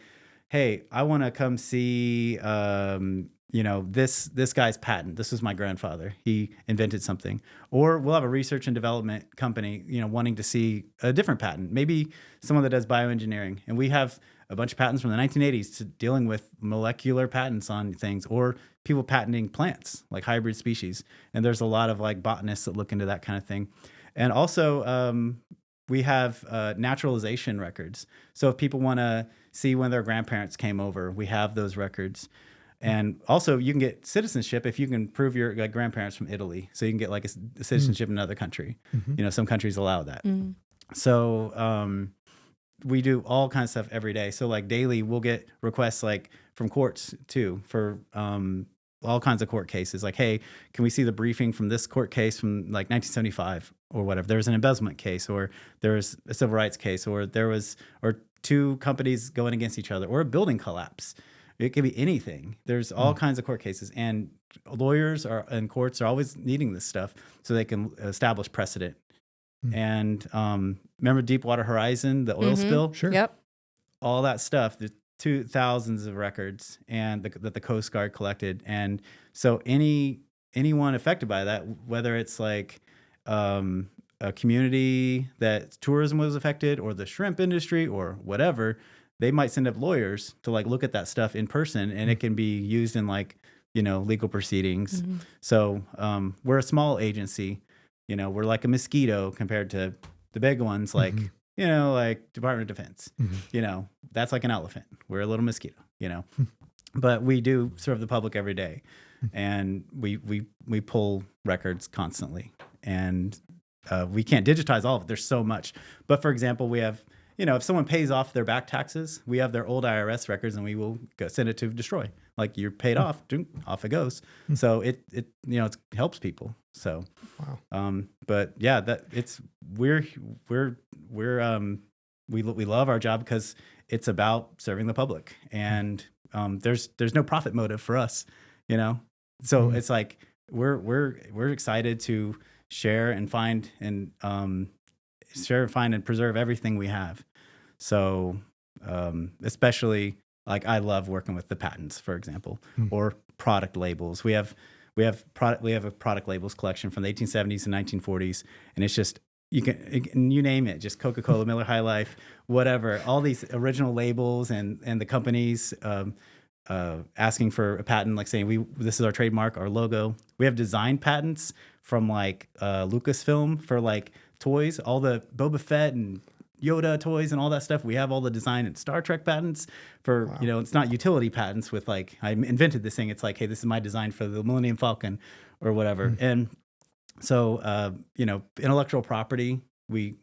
hey, I want to come see, this guy's patent. This is my grandfather. He invented something. Or we'll have a research and development company, wanting to see a different patent, maybe someone that does bioengineering. And we have a bunch of patents from the 1980s to dealing with molecular patents on things, or people patenting plants, like hybrid species. And there's a lot of like botanists that look into that kind of thing. And also, we have naturalization records. So if people want to see when their grandparents came over, we have those records. And also, you can get citizenship if you can prove your grandparents from Italy. So you can get like a citizenship in another country. Some countries allow that. So we do all kinds of stuff every day. So like daily, we'll get requests like from courts too for all kinds of court cases. Like, hey, can we see the briefing from this court case from like 1975 or whatever? There was an embezzlement case, or there was a civil rights case, or or 2 companies going against each other, or a building collapse. It could be anything. There's all kinds of court cases, and lawyers and courts are always needing this stuff so they can establish precedent. And remember Deepwater Horizon, the oil spill? Sure. Yep. All that stuff, the thousands of records and that the Coast Guard collected. And so anyone affected by that, whether it's like a community that tourism was affected, or the shrimp industry, or whatever, they might send up lawyers to like look at that stuff in person, and it can be used in like, legal proceedings. So we're a small agency, we're like a mosquito compared to the big ones, like, like Department of Defense, that's like an elephant. We're a little mosquito, but we do serve the public every day, and we pull records constantly, and we can't digitize all of it. There's so much. But for example, we have, if someone pays off their back taxes, we have their old IRS records, and we will send it to destroy. Like, you're paid off, off it goes. So it helps people. So, but yeah, we love our job because it's about serving the public, and there's no profit motive for us, So it's like we're excited to share and find and preserve everything we have. So especially, like, I love working with the patents, for example, or product labels. We have a product labels collection from the 1870s and 1940s, and it's just, you name it, just Coca-Cola, Miller High Life, whatever, all these original labels, and the companies asking for a patent, like saying this is our trademark, our logo. We have design patents from like Lucasfilm for like toys, all the Boba Fett and Yoda toys and all that stuff. We have all the design and Star Trek patents for, it's not utility patents with like, I invented this thing. It's like, hey, this is my design for the Millennium Falcon or whatever. And so, intellectual property, we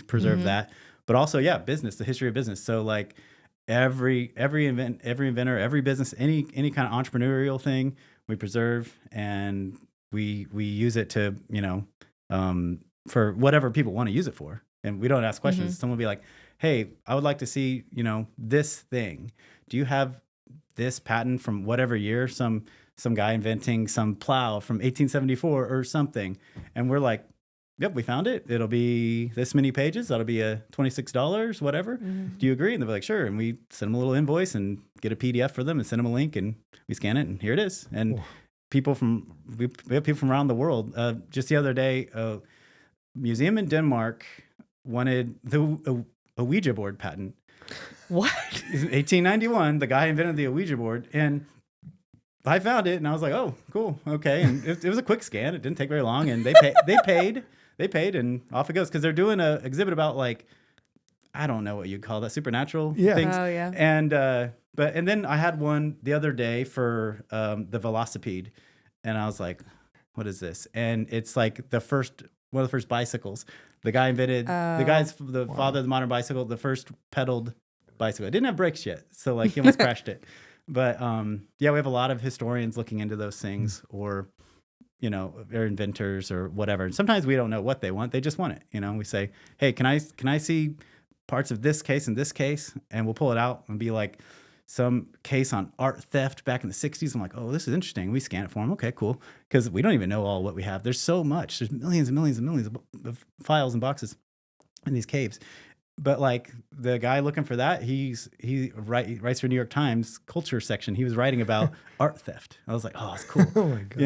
preserve that, but also, business, the history of business. So like every inventor, every business, any kind of entrepreneurial thing we preserve, and we use it to, for whatever people want to use it for. And we don't ask questions. Someone will be like, hey, I would like to see, this thing. Do you have this patent from whatever year? Some guy inventing some plow from 1874 or something. And we're like, yep, we found it. It'll be this many pages. That'll be $26, whatever. Do you agree? And they'll be like, sure. And we send them a little invoice and get a PDF for them and send them a link, and we scan it, and here it is. And we have people from around the world. Just the other day, a museum in Denmark wanted a Ouija board patent. What? 1891, the guy invented the Ouija board, and I found it, and I was like, oh, cool, okay. And it was a quick scan. It didn't take very long, and they paid they paid and off it goes because they're doing a exhibit about like, I don't know what you'd call that, supernatural things. Oh, yeah. And and then I had one the other day for the velocipede, and I was like, what is this? And it's like one of the first bicycles. The guy invented the father of the modern bicycle, the first pedaled bicycle. It didn't have brakes yet, so like he almost crashed it. But we have a lot of historians looking into those things, or they're inventors or whatever. And sometimes we don't know what they want; they just want it. We say, "Hey, can I see parts of this case and this case?" And we'll pull it out and be like, some case on art theft back in the 60s. I'm like, oh, this is interesting. We scan it for them. Okay, cool. Because we don't even know all what we have. There's so much. There's millions and millions and millions of files and boxes in these caves. But like the guy looking for that, he writes for New York Times culture section. He was writing about art theft. I was like, oh, it's cool. Oh my gosh.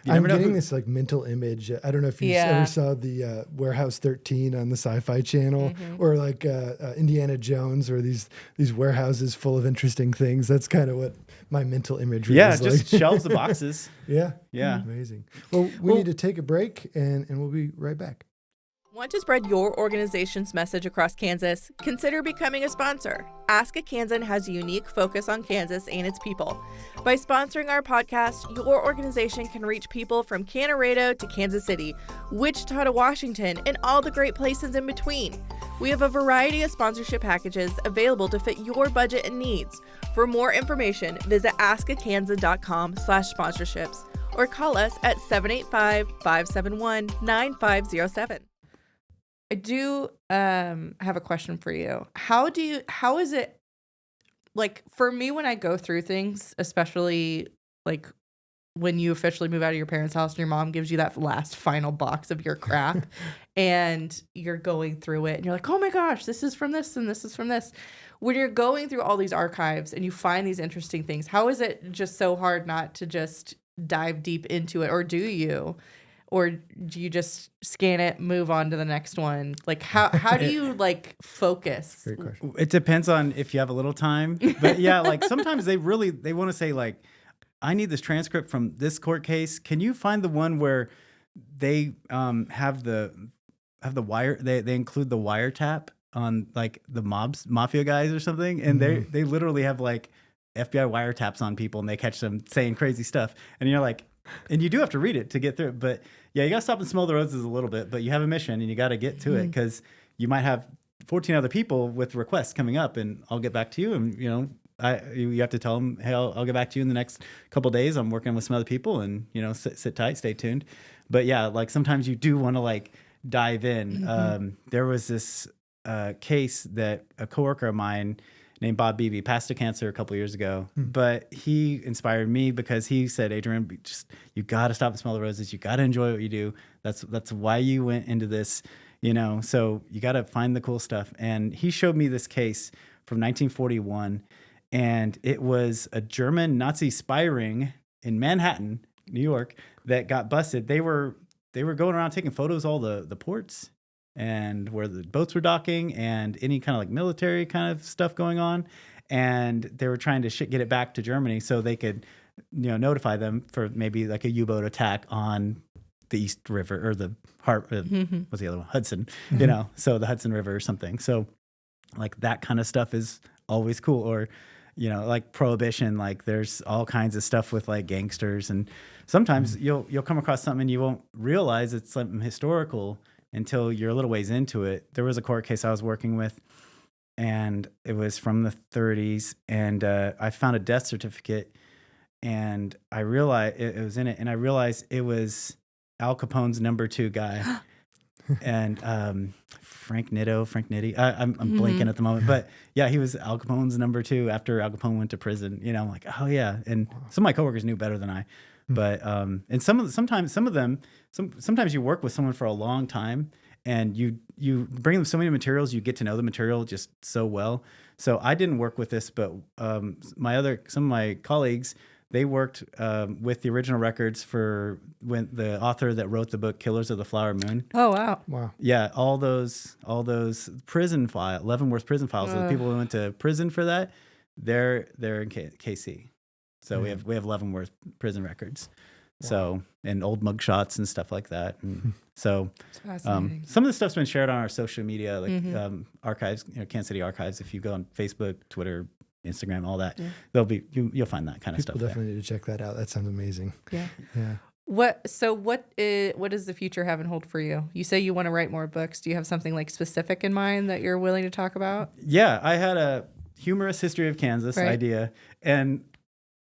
I'm getting this like mental image. I don't know if you ever saw the Warehouse 13 on the Sci-Fi Channel, or like Indiana Jones, or these warehouses full of interesting things. That's kind of what my mental imagery is like. Just shelves of boxes. Yeah. Yeah. Amazing. Well, we need to take a break, and we'll be right back. Want to spread your organization's message across Kansas? Consider becoming a sponsor. Ask a Kansan has a unique focus on Kansas and its people. By sponsoring our podcast, your organization can reach people from Canarado to Kansas City, Wichita to Washington, and all the great places in between. We have a variety of sponsorship packages available to fit your budget and needs. For more information, visit askakansan.com/sponsorships or call us at 785-571-9507. I do have a question for you. How is it, like, for me when I go through things, especially like when you officially move out of your parents' house and your mom gives you that last final box of your crap and you're going through it and you're like, oh my gosh, this is from this and this is from this. When you're going through all these archives and you find these interesting things, how is it just so hard not to just dive deep into it? Or do you? Or do you just scan it, move on to the next one? Like, how do you, like, focus? Great question. It depends on if you have a little time. But, yeah, like, sometimes they want to say, like, I need this transcript from this court case. Can you find the one where they have the wire? They include the wiretap on, like, the mafia guys or something? And they literally have, like, FBI wiretaps on people, and they catch them saying crazy stuff. And you're like... And you do have to read it to get through it. But yeah, you got to stop and smell the roses a little bit. But you have a mission and you got to get to it, because you might have 14 other people with requests coming up, and I'll get back to you. And, you have to tell them, hey, I'll get back to you in the next couple of days. I'm working with some other people, and, sit tight, stay tuned. But yeah, like sometimes you do want to like dive in. There was this case that a coworker of mine named Bob Beebe passed to cancer a couple of years ago. But he inspired me because he said, Adrian, you got to stop and smell the roses. You got to enjoy what you do. That's why you went into this, so you got to find the cool stuff. And he showed me this case from 1941, and it was a German Nazi spy ring in Manhattan, New York, that got busted. They were going around taking photos of all the ports and where the boats were docking and any kind of like military kind of stuff going on. And they were trying to get it back to Germany so they could, notify them for maybe like a U-boat attack on the East River or the what's the other one? Hudson, so the Hudson River or something. So like that kind of stuff is always cool. Or, like Prohibition, like there's all kinds of stuff with like gangsters. And sometimes you'll come across something and you won't realize it's something historical until you're a little ways into it. There was a court case I was working with, and it was from the 30s, and I found a death certificate, and I realized it was in it, and I realized it was Al Capone's number 2 guy, and Frank Nitti. I'm blanking at the moment, but yeah, he was Al Capone's number 2 after Al Capone went to prison. I'm like, oh yeah, and some of my coworkers knew better than I. But and sometimes you work with someone for a long time, and you bring them so many materials, you get to know the material just so well. So I didn't work with this, but some of my colleagues, they worked with the original records for when the author that wrote the book Killers of the Flower Moon. Oh wow! Yeah, all those prison Leavenworth prison files. So the people who went to prison for that, they're in KC. So we have Leavenworth prison records. So, and old mugshots and stuff like that. And so, It's fascinating. some of the stuff's been shared on our social media, like Mm-hmm. archives, Kansas City archives. If you go on Facebook, Twitter, Instagram, all that, there'll be you'll find that kind of People stuff. definitely need to check that out. That sounds amazing. Yeah. Yeah. What does the future have in hold for you? You say you want to write more books. Do you have something like specific in mind that you're willing to talk about? Yeah, I had a humorous history of Kansas Right. idea, and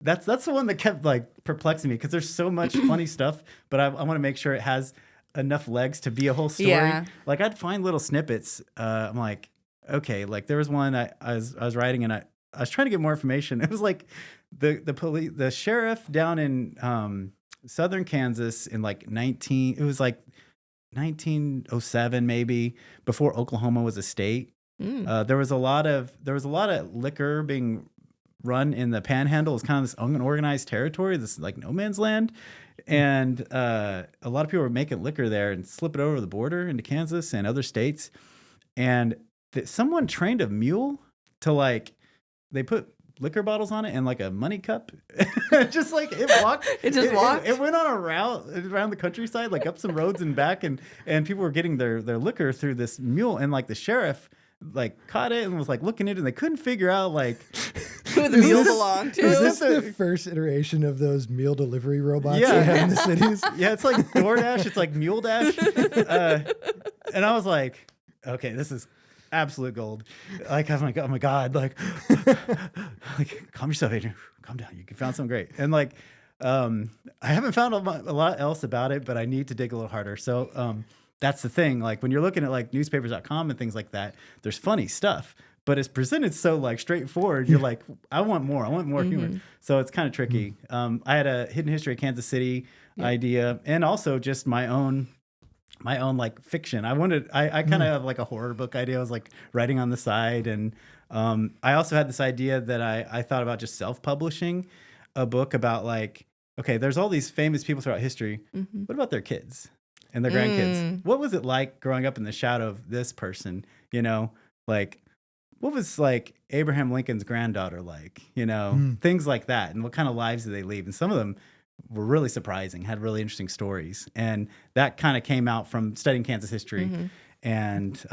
that's the one that kept like perplexing me because there's so much funny stuff, but I want to make sure it has enough legs to be a whole story. Yeah. Like I'd find little snippets. I'm like, okay, like there was one I was writing, and I was trying to get more information. It was like the sheriff down in southern Kansas in like 1907 maybe, before Oklahoma was a state. There was a lot of liquor being run in the Panhandle. It's kind of this unorganized territory, this like no man's land, and a lot of people were making liquor there and slip it over the border into Kansas and other states. And someone trained a mule to like, they put liquor bottles on it and like a money cup. Just like it walked. It walked? It went on a route around the countryside, like up some roads and back, and people were getting their liquor through this mule. And like the sheriff like caught it and was like looking at it, and they couldn't figure out like Who the mule belonged to? Is this the first iteration of those meal delivery robots Yeah. they have in the cities? Yeah, it's like DoorDash, it's like Mule Dash. And I was like, okay, this is absolute gold. Like, I'm like, oh my God, like calm yourself, Adrian. Calm down. You found something great. And like, I haven't found a lot else about it, but I need to dig a little harder. So that's the thing. Like when you're looking at like newspapers.com and things like that, there's funny stuff, but it's presented so like straightforward. You're like, I want more humor. So it's kind of tricky. I had a hidden history of Kansas City idea, and also just my own like fiction. I kind of have like a horror book idea. I was like writing on the side. And I also had this idea that I thought about just self-publishing a book about like, okay, there's all these famous people throughout history. What about their kids and their grandkids? What was it like growing up in the shadow of this person? You know, like what was like Abraham Lincoln's granddaughter like, you know, things like that. And what kind of lives did they leave? And some of them were really surprising, had really interesting stories. And that kind of came out from studying Kansas history and,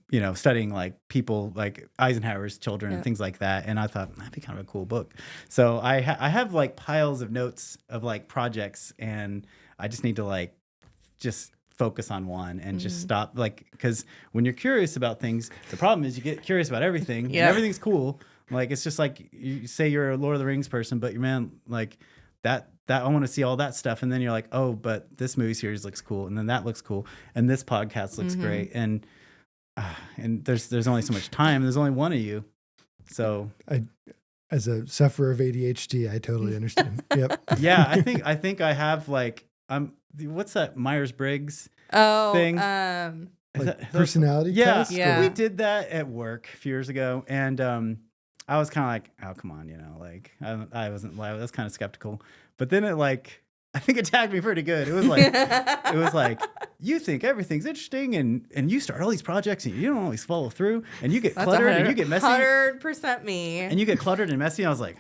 you know, studying like people like Eisenhower's children and things like that. And I thought that'd be kind of a cool book. So I have like piles of notes of like projects, and I just need to like just focus on one and just stop, like, because when you're curious about things, the problem is you get curious about everything and everything's cool. Like it's just like you say you're a Lord of the Rings person, but like that I want to see all that stuff, and then you're like, oh, but this movie series looks cool, and then that looks cool, and this podcast looks great, and there's only so much time. There's only one of you, so As a sufferer of ADHD, I totally understand. Yep. yeah, I think I have like what's that Myers-Briggs thing? Is Like personality Yeah, test? Yeah. we did that at work a few years ago, and I was kind of like, oh, come on, you know, like I was kind of skeptical, but then I think it tagged me pretty good. It was like, you think everything's interesting, and you start all these projects, and you don't always follow through, and you get cluttered, and you get messy. 100% me. And you get cluttered and messy. And I was like,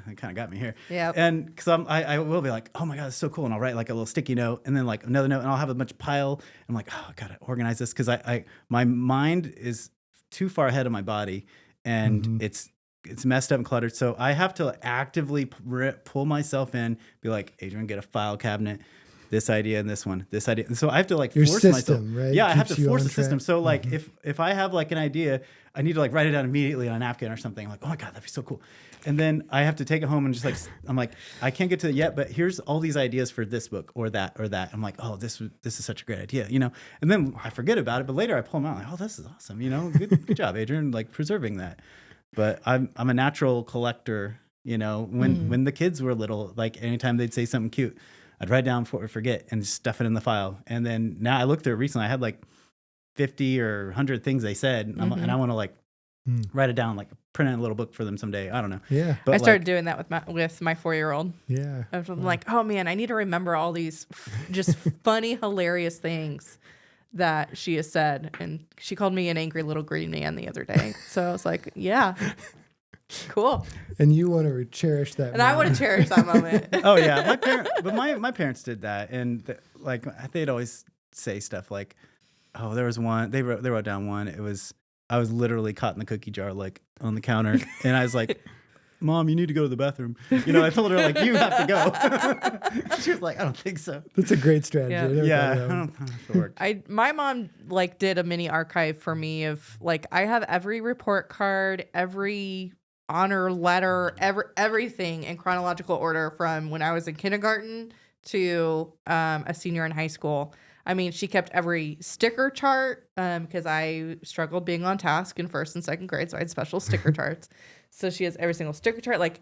it kind of got me here. Yep. And because I will be like, oh my God, it's so cool. And I'll write like a little sticky note, and then like another note, and I'll have a bunch of pile. I'm like, oh, I gotta organize this because my mind is too far ahead of my body, and it's messed up and cluttered. So I have to actively pull myself in, be like, Adrian, get a file cabinet, this idea and this one, this idea. And so I have to like Your force system, myself. right? Yeah, I have Keeps to you force on the system. track. So like if I have like an idea, I need to like write it down immediately on a napkin or something. I'm like, oh my God, that'd be so cool. And then I have to take it home and just like, I'm like, I can't get to it yet, but here's all these ideas for this book or that or that. I'm like, oh, this is such a great idea, you know? And then I forget about it, but later I pull them out like, oh, this is awesome. You know, good job, Adrian, like preserving that. But I'm a natural collector, you know, when the kids were little, like anytime they'd say something cute, I'd write down before I forget and just stuff it in the file. And then now I looked through it recently, I had like 50 or 100 things they said. And I want to like write it down, like print out a little book for them someday. I don't know. Yeah. But I started doing that with my 4-year-old. Yeah. I'm like, oh man, I need to remember all these just funny, hilarious things that she has said. And she called me an angry little green man the other day. So I was like, yeah, Cool. And you want to cherish that. And I want to cherish that moment. Oh yeah, my parents did that, and like they'd always say stuff like, "Oh, there was one." They wrote down one. It was I was literally caught in the cookie jar, like on the counter, and I was like, "Mom, you need to go to the bathroom." You know, I told her like, "You have to go." She was like, "I don't think so." That's a great strategy. Yeah. I never Yeah, thought I of that one. don't know if it worked. My mom like did a mini archive for me of like I have every report card, every honor letter, everything in chronological order from when I was in kindergarten to a senior in high school. I mean, she kept every sticker chart because I struggled being on task in first and second grade, so I had special sticker charts. So she has every single sticker chart, like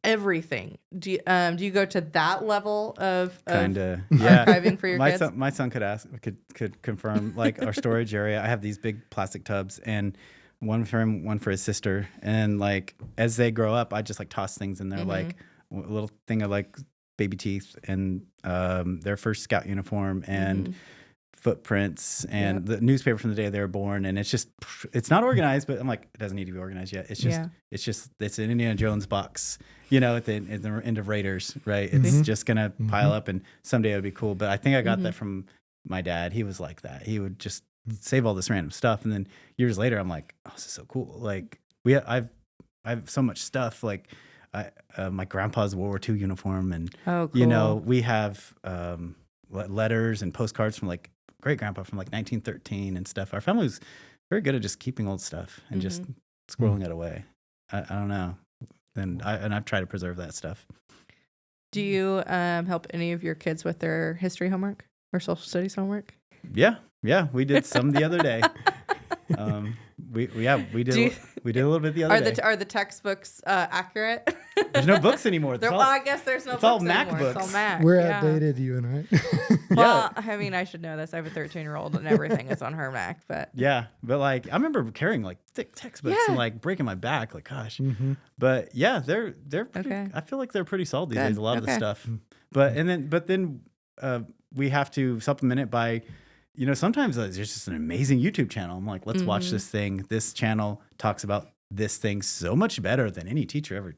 everything. Do you go to that level of Kinda, yeah. archiving for your kids? My son could confirm like our storage area. I have these big plastic tubs, and one for him, one for his sister. And like as they grow up, I just like toss things in there, like a little thing of like baby teeth and their first scout uniform and footprints and the newspaper from the day they were born. And it's not organized, but I'm like, it doesn't need to be organized yet. It's an Indiana Jones box, you know, at the end of Raiders, right? It's just gonna pile up, and someday it would be cool. But I think I got that from my dad. He was like that. He would just save all this random stuff, and then years later, I'm like, oh, this is so cool. Like I have so much stuff. Like my grandpa's World War II uniform, and you know, we have letters and postcards from like great grandpa from like 1913 and stuff. Our family was very good at just keeping old stuff and just squirreling it away. I don't know. And I've tried to preserve that stuff. Do you help any of your kids with their history homework or social studies homework? Yeah, we did some the other day. We did a little bit the other day. Are the textbooks accurate? There's no books anymore. I guess there's no books all Mac anymore. books. It's all Mac. We're outdated, you and I. Well, I mean, I should know this. I have a 13-year-old and everything is on her Mac, but but like I remember carrying like thick textbooks and like breaking my back, like gosh. But yeah, they're pretty, okay. I feel like they're pretty solid these Good. days. A lot of the stuff, but then we have to supplement it by, you know, sometimes there's just an amazing YouTube channel. I'm like, let's watch this thing. This channel talks about this thing so much better than any teacher ever,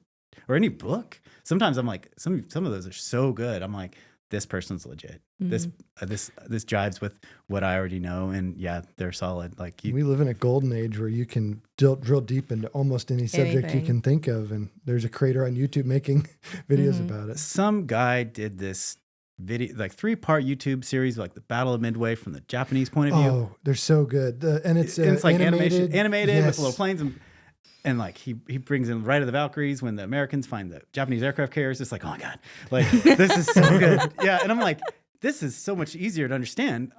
or any book. Sometimes I'm like, some of those are so good. I'm like, this person's legit. This jives with what I already know, and yeah, they're solid. Like we live in a golden age where you can drill deep into almost any subject you can think of, and there's a creator on YouTube making videos about it. Some guy did this video, like 3-part YouTube series, like the Battle of Midway from the Japanese point of view. Oh, they're so good, and it's like animated with little planes and like he brings in Ride of the Valkyries when the Americans find the Japanese aircraft carriers. It's like, oh my god, like this is so good. Yeah, and I'm like, this is so much easier to understand.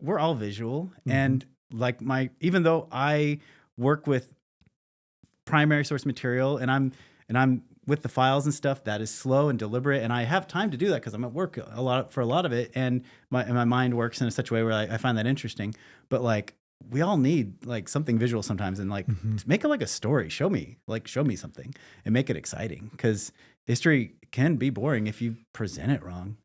We're all visual, and like even though I work with primary source material and I'm with the files and stuff, that is slow and deliberate, and I have time to do that because I'm at work a lot of it, and my mind works in such a way where I find that interesting. But like we all need like something visual sometimes, and like make it like a story. Show me something and make it exciting, because history can be boring if you present it wrong.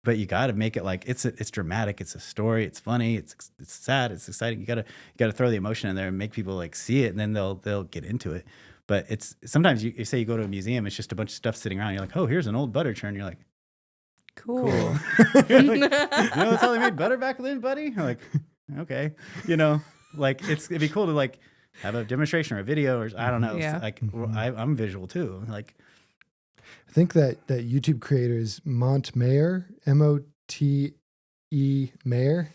But you got to make it like it's dramatic, it's a story, it's funny, it's sad, it's exciting. You got to throw the emotion in there and make people like see it, and then they'll get into it. But it's sometimes you say you go to a museum, it's just a bunch of stuff sitting around. You're like, oh, here's an old butter churn. You're like, cool. Like, you know, that's how they made butter back then, buddy. You're like, okay, you know, like it'd be cool to like have a demonstration or a video, or I don't know. Yeah. Like I'm visual too. Like I think that YouTube creator is Mont Mayer, Mote Mayer.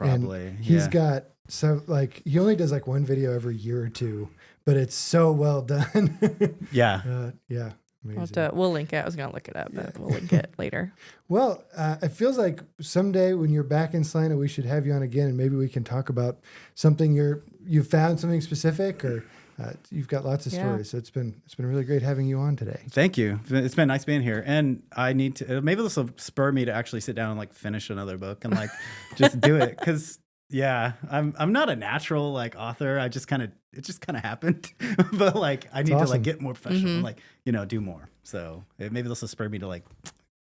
probably And he's got so like he only does like one video every year or two, but it's so well done. yeah. Yeah. Amazing. We'll link it. I was going to look it up, but we'll link it later. Well, it feels like someday when you're back in Salina, we should have you on again, and maybe we can talk about something you've found something specific, or you've got lots of stories. So it's been really great having you on today. Thank you. It's been nice being here, and I need to maybe this will spur me to actually sit down and like finish another book and like just do it, because yeah, I'm not a natural like author. It just kind of happened, but like I need to like get more professional, and, like, you know, do more. So maybe this will spur me to like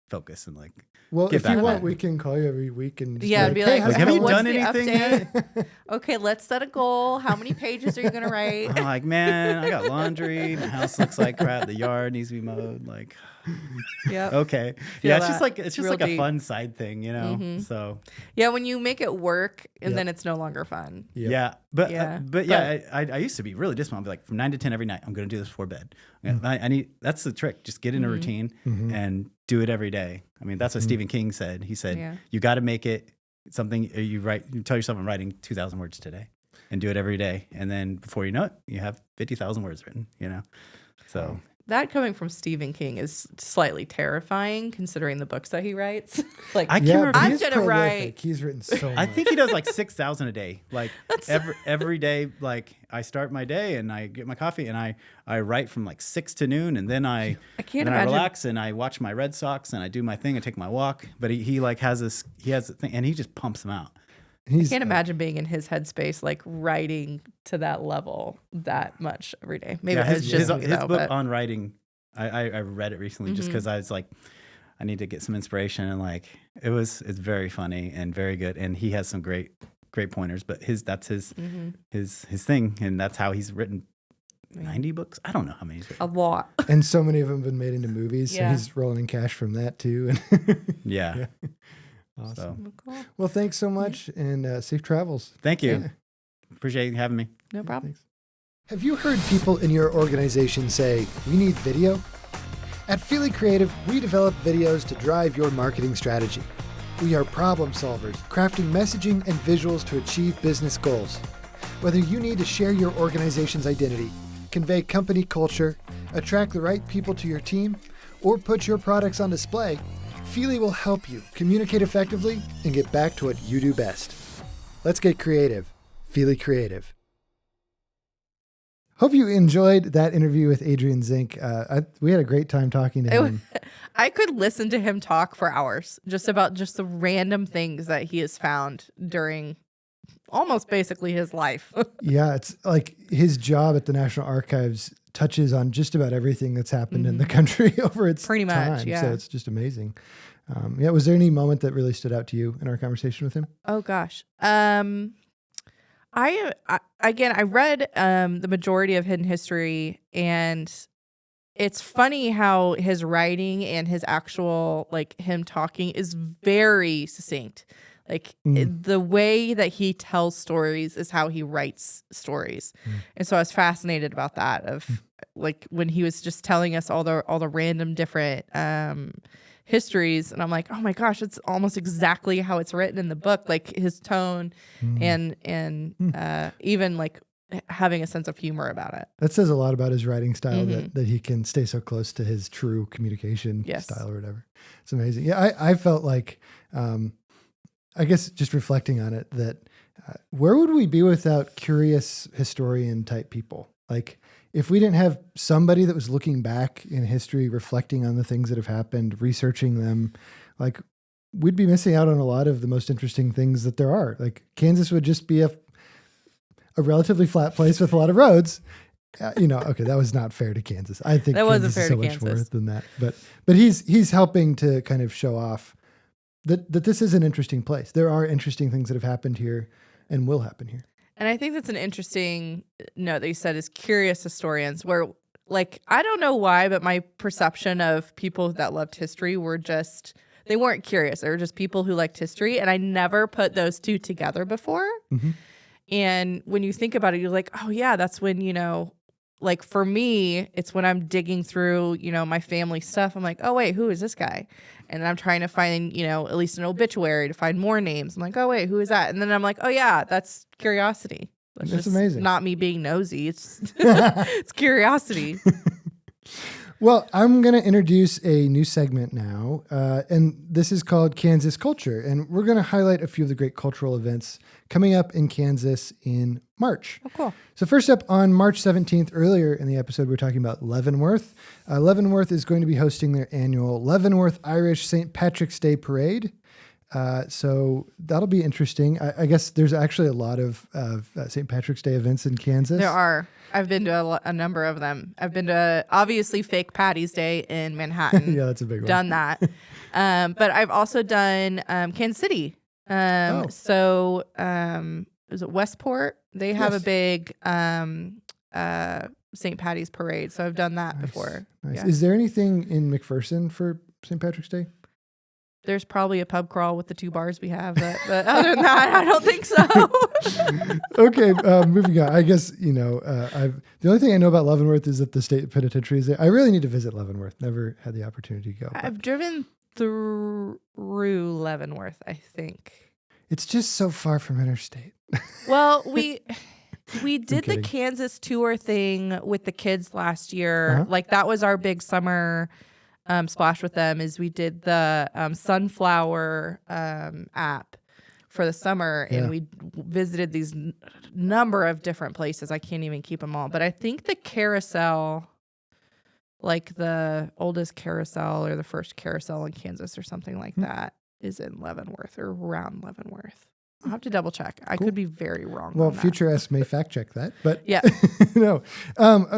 focus and like. Well, Get if back you on want, it. we can call you every week and just Yeah, be be like, like, hey, how's have it you going?" done the anything update? yet? Okay, let's set a goal. How many pages are you gonna write? I'm like, man, I got laundry. My house looks like crap. The yard needs to be mowed. Like, Yep. okay, Feel yeah, it's that. just like It's a real deep. fun side thing, you know. Mhm. So Yeah, when you make it work and Yep. then it's no longer fun. Yep. yeah, but Yeah. I used to be really disciplined. I'd be like from 9 to 10 every night. I'm gonna do this before bed. Mm. I need that's the trick. Just get in a routine Mhm. and do it every day. I mean, that's what Mhm. Stephen King said. He said Yeah. you got to make it something you write. You tell yourself I'm writing 2,000 words today, and do it every day. And then before you know it, you have 50,000 words written. You know, so. That coming from Stephen King is slightly terrifying considering the books that he writes. Like I can't Yeah, remember. but I'm he's gonna prolific. write- He's written so much. I think he does like 6,000 a day. Like every day, like I start my day and I get my coffee and I write from like 6 to noon, and then I can't then imagine. I relax and I watch my Red Sox and I do my thing and take my walk. But he like has a thing and he just pumps them out. He's, I can't imagine being in his headspace, like writing to that level that much every day. Maybe Yeah, it's just me, his though, book but on writing. I read it recently just Mhm. because I was like, I need to get some inspiration, and like it's very funny and very good, and he has some great pointers. But that's his thing, and that's how he's written 90 books. I don't know how many he's a written. lot. and so many of them have been made into movies. So Yeah. he's rolling in cash from that too. And Yeah. Awesome. So Cool. Well, thanks so much and safe travels. thank you. Yeah. Appreciate you having me. No problem. Thanks. Have you heard people in your organization say, we need video? At Feely Creative, we develop videos to drive your marketing strategy. We are problem solvers, crafting messaging and visuals to achieve business goals. Whether you need to share your organization's identity, convey company culture, attract the right people to your team, or put your products on display, Feely will help you communicate effectively and get back to what you do best. Let's get creative. Feely Creative. Hope you enjoyed that interview with Adrian Zink. We had a great time talking to him. I could listen to him talk for hours just about just the random things that he has found during almost basically his life. Yeah, it's like his job at the National Archives touches on just about everything that's happened in the country over its Pretty much, time. yeah. So it's just amazing. Was there any moment that really stood out to you in our conversation with him? Oh gosh. I read the majority of Hidden History, and it's funny how his writing and his actual, like, him talking is very succinct. Like the way that he tells stories is how he writes stories. And so I was fascinated about that, of like when he was just telling us all the random different histories, and I'm like, oh my gosh, it's almost exactly how it's written in the book, like his tone and even like having a sense of humor about it. That says a lot about his writing style, that he can stay so close to his true communication style or whatever. It's amazing. Yeah, I felt like, I guess just reflecting on it, that where would we be without curious historian type people? Like, if we didn't have somebody that was looking back in history, reflecting on the things that have happened, researching them, like, we'd be missing out on a lot of the most interesting things that there are. Like, Kansas would just be a relatively flat place with a lot of roads. Okay, that was not fair to Kansas. I think That wasn't Kansas fair is so to much more Kansas. than that. But he's helping to kind of show off that this is an interesting place. There are interesting things that have happened here and will happen here. And I think that's an interesting note that you said, is curious historians, where, like, I don't know why, but my perception of people that loved history were just, they weren't curious. They were just people who liked history. And I never put those two together before. And when you think about it, you're like, oh yeah, that's when, like for me, it's when I'm digging through, my family stuff. I'm like, oh wait, who is this guy? And then I'm trying to find, at least an obituary to find more names. I'm like, oh wait, who is that? And then I'm like, oh yeah, that's curiosity. That's just amazing. Not me being nosy. It's it's curiosity. Well, I'm going to introduce a new segment now, and this is called Kansas Culture, and we're going to highlight a few of the great cultural events coming up in Kansas in March. Oh, cool. So first up, on March 17th, earlier in the episode, we were talking about Leavenworth. Leavenworth is going to be hosting their annual Leavenworth Irish St. Patrick's Day Parade. So that'll be interesting. I guess there's actually a lot of St. Patrick's Day events in Kansas. There are. I've been to a number of them. I've been to, obviously, Fake Patty's Day in Manhattan. Yeah, that's a big one. Done that. But I've also done Kansas City. So is it Westport? They have a Yes. big St. Patty's parade. So I've done that before. Nice. Yeah. Is there anything in McPherson for St. Patrick's Day? There's probably a pub crawl with the 2 bars we have, but other than that, I don't think so. Okay, moving on. I guess, the only thing I know about Leavenworth is that the state penitentiary is there. I really need to visit Leavenworth. Never had the opportunity to go. but I've driven through Leavenworth, I think. It's just so far from interstate. Well, we did the kidding. Kansas tour thing with the kids last year. Uh-huh. Like that was our big summer splash with them. Is we did the sunflower app for the summer, and we visited these number of different places. I can't even keep them all, but I think the carousel, like the oldest carousel or the first carousel in Kansas or something like that, is in Leavenworth or around Leavenworth. I'll have to double check. I could be very wrong. Well, on that. Future S may fact check that, but Yeah. no.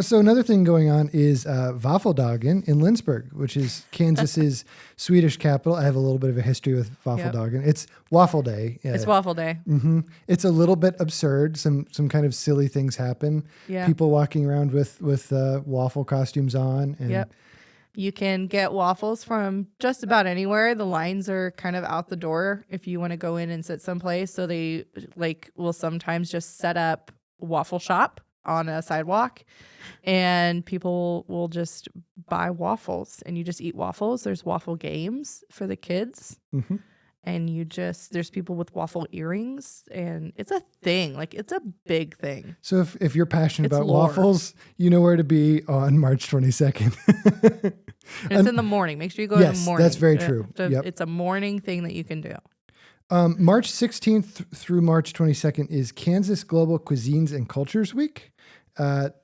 So another thing going on is Waffeldagen in Lindsberg, which is Kansas's Swedish capital. I have a little bit of a history with Waffeldagen. It's Waffle Day. It's Waffle Day. It's a little bit absurd. Some kind of silly things happen. Yeah. People walking around with waffle costumes on. And Yep. You can get waffles from just about anywhere. The lines are kind of out the door if you want to go in and sit someplace. So they will sometimes just set up waffle shop on a sidewalk, and people will just buy waffles, and you just eat waffles. There's waffle games for the kids. Mm-hmm. And there's people with waffle earrings, and it's a thing. Like, it's a big thing. So if you're passionate It's about lore. waffles, you know where to be on March 22nd. And it's in the morning. Make sure you go in the Yes, morning. that's very true. Yep. It's a morning thing that you can do. March 16th through March 22nd is Kansas Global Cuisines and Cultures Week.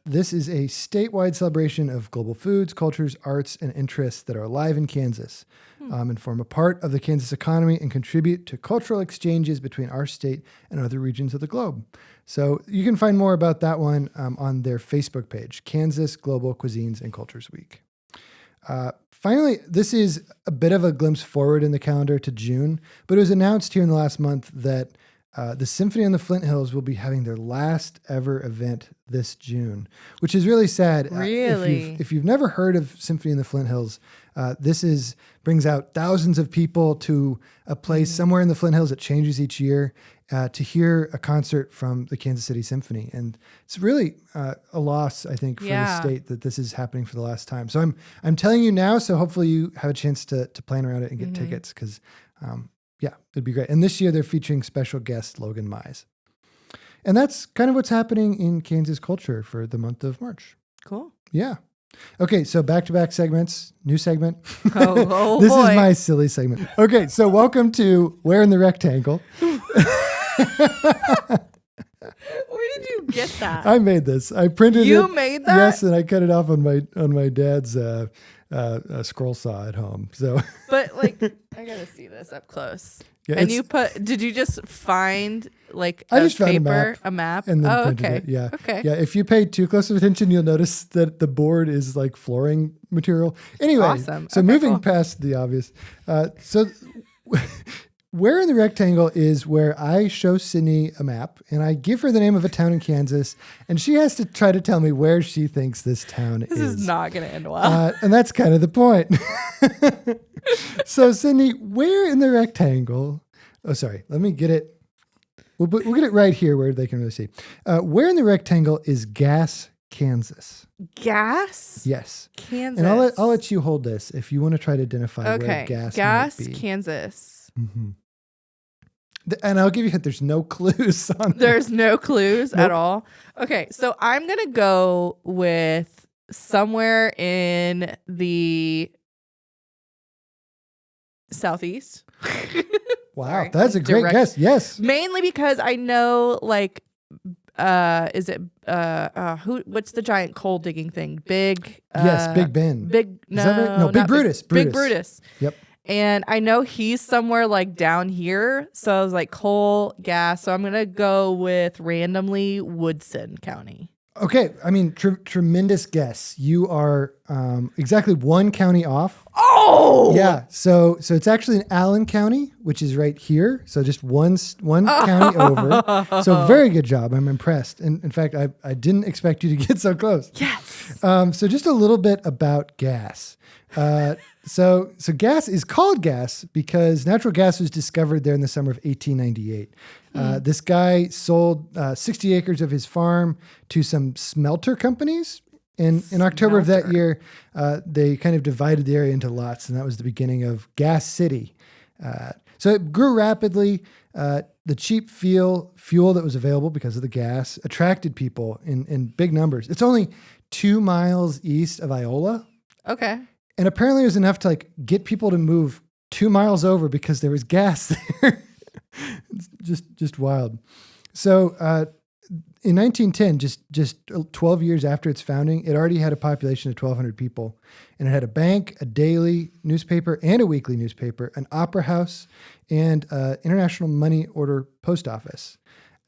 This is a statewide celebration of global foods, cultures, arts, and interests that are alive in Kansas and form a part of the Kansas economy and contribute to cultural exchanges between our state and other regions of the globe. So you can find more about that one on their Facebook page, Kansas Global Cuisines and Cultures Week. Finally, this is a bit of a glimpse forward in the calendar to June, but it was announced here in the last month that the Symphony on the Flint Hills will be having their last ever event this June, which is really sad. Really? If you've never heard of Symphony in the Flint Hills, this brings out thousands of people to a place somewhere in the Flint Hills. It changes each year to hear a concert from the Kansas City Symphony. And it's really a loss, I think, for the state that this is happening for the last time. So I'm telling you now, so hopefully you have a chance to plan around it and get tickets, because it'd be great. And this year they're featuring special guest Logan Mize. And that's kind of what's happening in Kansas culture for the month of March. Cool. Yeah. Okay, so back-to-back segments, new segment. Oh This boy. is my silly segment. Okay, so welcome to Where in the Rectangle. Where did you get that? I made this. I printed it. You made that? Yes, and I cut it off on my dad's scroll saw at home. So But I gotta see this up close. Yeah, and it's- did you just find I just found a paper, map. a map? and then Oh, printed okay. it. Yeah. Okay. Yeah. If you pay too close of attention, you'll notice that the board is like flooring material. Anyway, Awesome. so Okay, moving cool. past the obvious, so Where in the Rectangle is where I show Sydney a map and I give her the name of a town in Kansas, and she has to try to tell me where she thinks this town This is not gonna end well. and that's kind of the point. So, Sydney, where in the rectangle? Oh, sorry. Let me get it. We'll get it right here where they can really see. Where in the rectangle is Gass, Kansas? Gas? Yes. Kansas. And I'll let you hold this if you want to try to identify where Okay. Gass Gas, might be. Kansas. Mm-hmm. And I'll give you there's no clues on There's no clues at Nope. all. Okay, so I'm gonna go with somewhere in the southeast. Wow, Sorry. that's a great Direct- guess. Yes. Mainly because I know, is it what's the giant coal digging thing? Big. Yes, Big Ben. Big. Is that right? No, Big not Brutus. Big Brutus. Yep. And I know he's somewhere down here. So I was like coal, gas. So I'm going to go with randomly Woodson County. Okay, I mean, tremendous guess. You are exactly one county off. Oh, Yeah, so it's actually in Allen County, which is right here. So just one county over. So very good job. I'm impressed. And in fact, I didn't expect you to get so close. Yes. So just a little bit about gas. So gas is called gas because natural gas was discovered there in the summer of 1898. This guy sold 60 acres of his farm to some smelter companies. And in October of that year, they kind of divided the area into lots, and that was the beginning of Gas City. So it grew rapidly. The cheap fuel that was available because of the gas attracted people in big numbers. It's only 2 miles east of Iola. Okay. And apparently it was enough to like get people to move 2 miles over because there was gas there. It's just wild. So in 1910, just 12 years after its founding, it already had a population of 1,200 people. And it had a bank, a daily newspaper, and a weekly newspaper, an opera house, and international money order post office.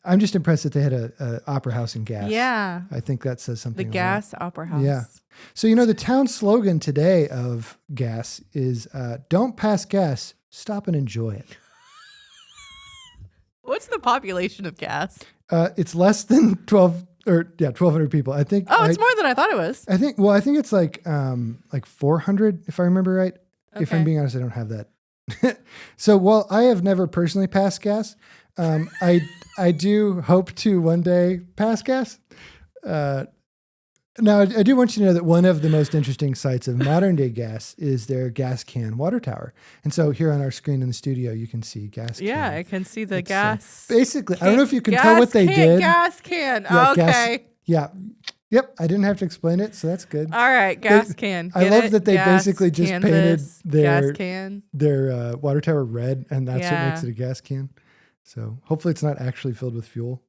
I'm just impressed that they had a opera house and gas. Yeah. I think that says something. The gas opera house. Yeah. So, the town slogan today of gas is don't pass gas, stop and enjoy it. What's the population of gas? It's less than 1,200 people. I think. Oh, it's more than I thought it was. I think it's like 400, if I remember right. If I'm being honest, I don't have that. So while I have never personally passed gas, I do hope to one day pass gas. Now, I do want you to know that one of the most interesting sights of modern day gas is their gas can water tower. And so here on our screen in the studio, you can see gas can. Yeah, I can see the gas. Basically, I don't know if you can tell what they did. Gas can. Yeah, Okay. Yep. I didn't have to explain it, so that's good. All right, gas can. I Get love it? that they Gas, basically just Kansas, painted gas can. their water tower red, and that's what Yeah. makes it a gas can. So hopefully it's not actually filled with fuel.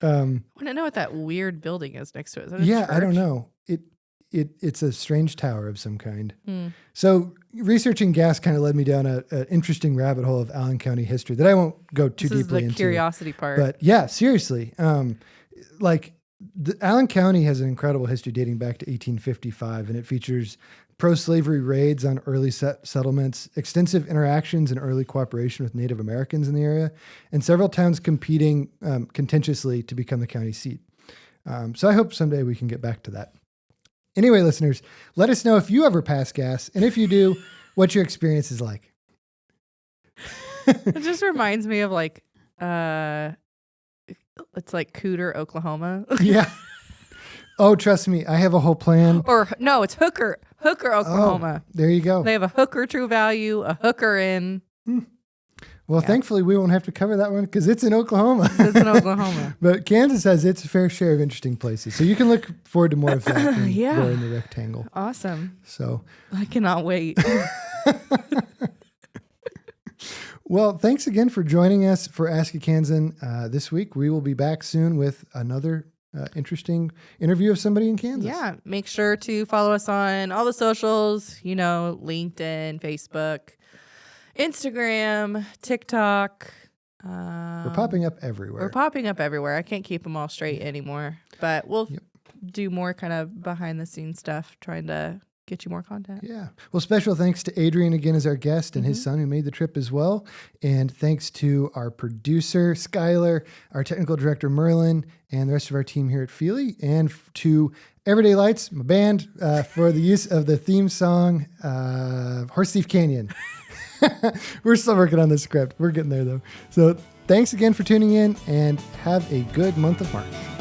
I want to know what that weird building is next to it. Is that a Yeah, I don't church? know. It's a strange tower of some kind. Hmm. So researching gas kind of led me down an interesting rabbit hole of Allen County history that I won't go too This is deeply the into. curiosity part. But yeah, seriously. Allen County has an incredible history dating back to 1855, and it features pro-slavery raids on early settlements, extensive interactions and early cooperation with Native Americans in the area, and several towns competing contentiously to become the county seat. So I hope someday we can get back to that. Anyway, listeners, let us know if you ever pass gas, and if you do, what your experience is like. It just reminds me of it's like Cooter, Oklahoma. Yeah. Oh, trust me, I have a whole plan. Or no, it's Hooker, Oklahoma. Oh, there you go. They have a Hooker True Value, a Hooker in. Well, thankfully, we won't have to cover that one because it's in Oklahoma. It's in Oklahoma. But Kansas has its fair share of interesting places. So you can look forward to more of that in Yeah. Roar in the Rectangle. Awesome. So, I cannot wait. well, thanks again for joining us for Ask a Kansan this week. We will be back soon with another interesting interview of somebody in Kansas. Yeah. Make sure to follow us on all the socials, LinkedIn, Facebook, Instagram, TikTok. We're popping up everywhere. We're popping up everywhere. I can't keep them all straight anymore, but we'll do more kind of behind the scenes stuff, trying to get you more content. Yeah. Well, special thanks to Adrian again as our guest and his son who made the trip as well. And thanks to our producer, Skylar, our technical director, Merlin, and the rest of our team here at Feely, and to Everyday Lights, my band, for the use of the theme song, Horse Thief Canyon. We're still working on the script. We're getting there, though. So thanks again for tuning in, and have a good month of March.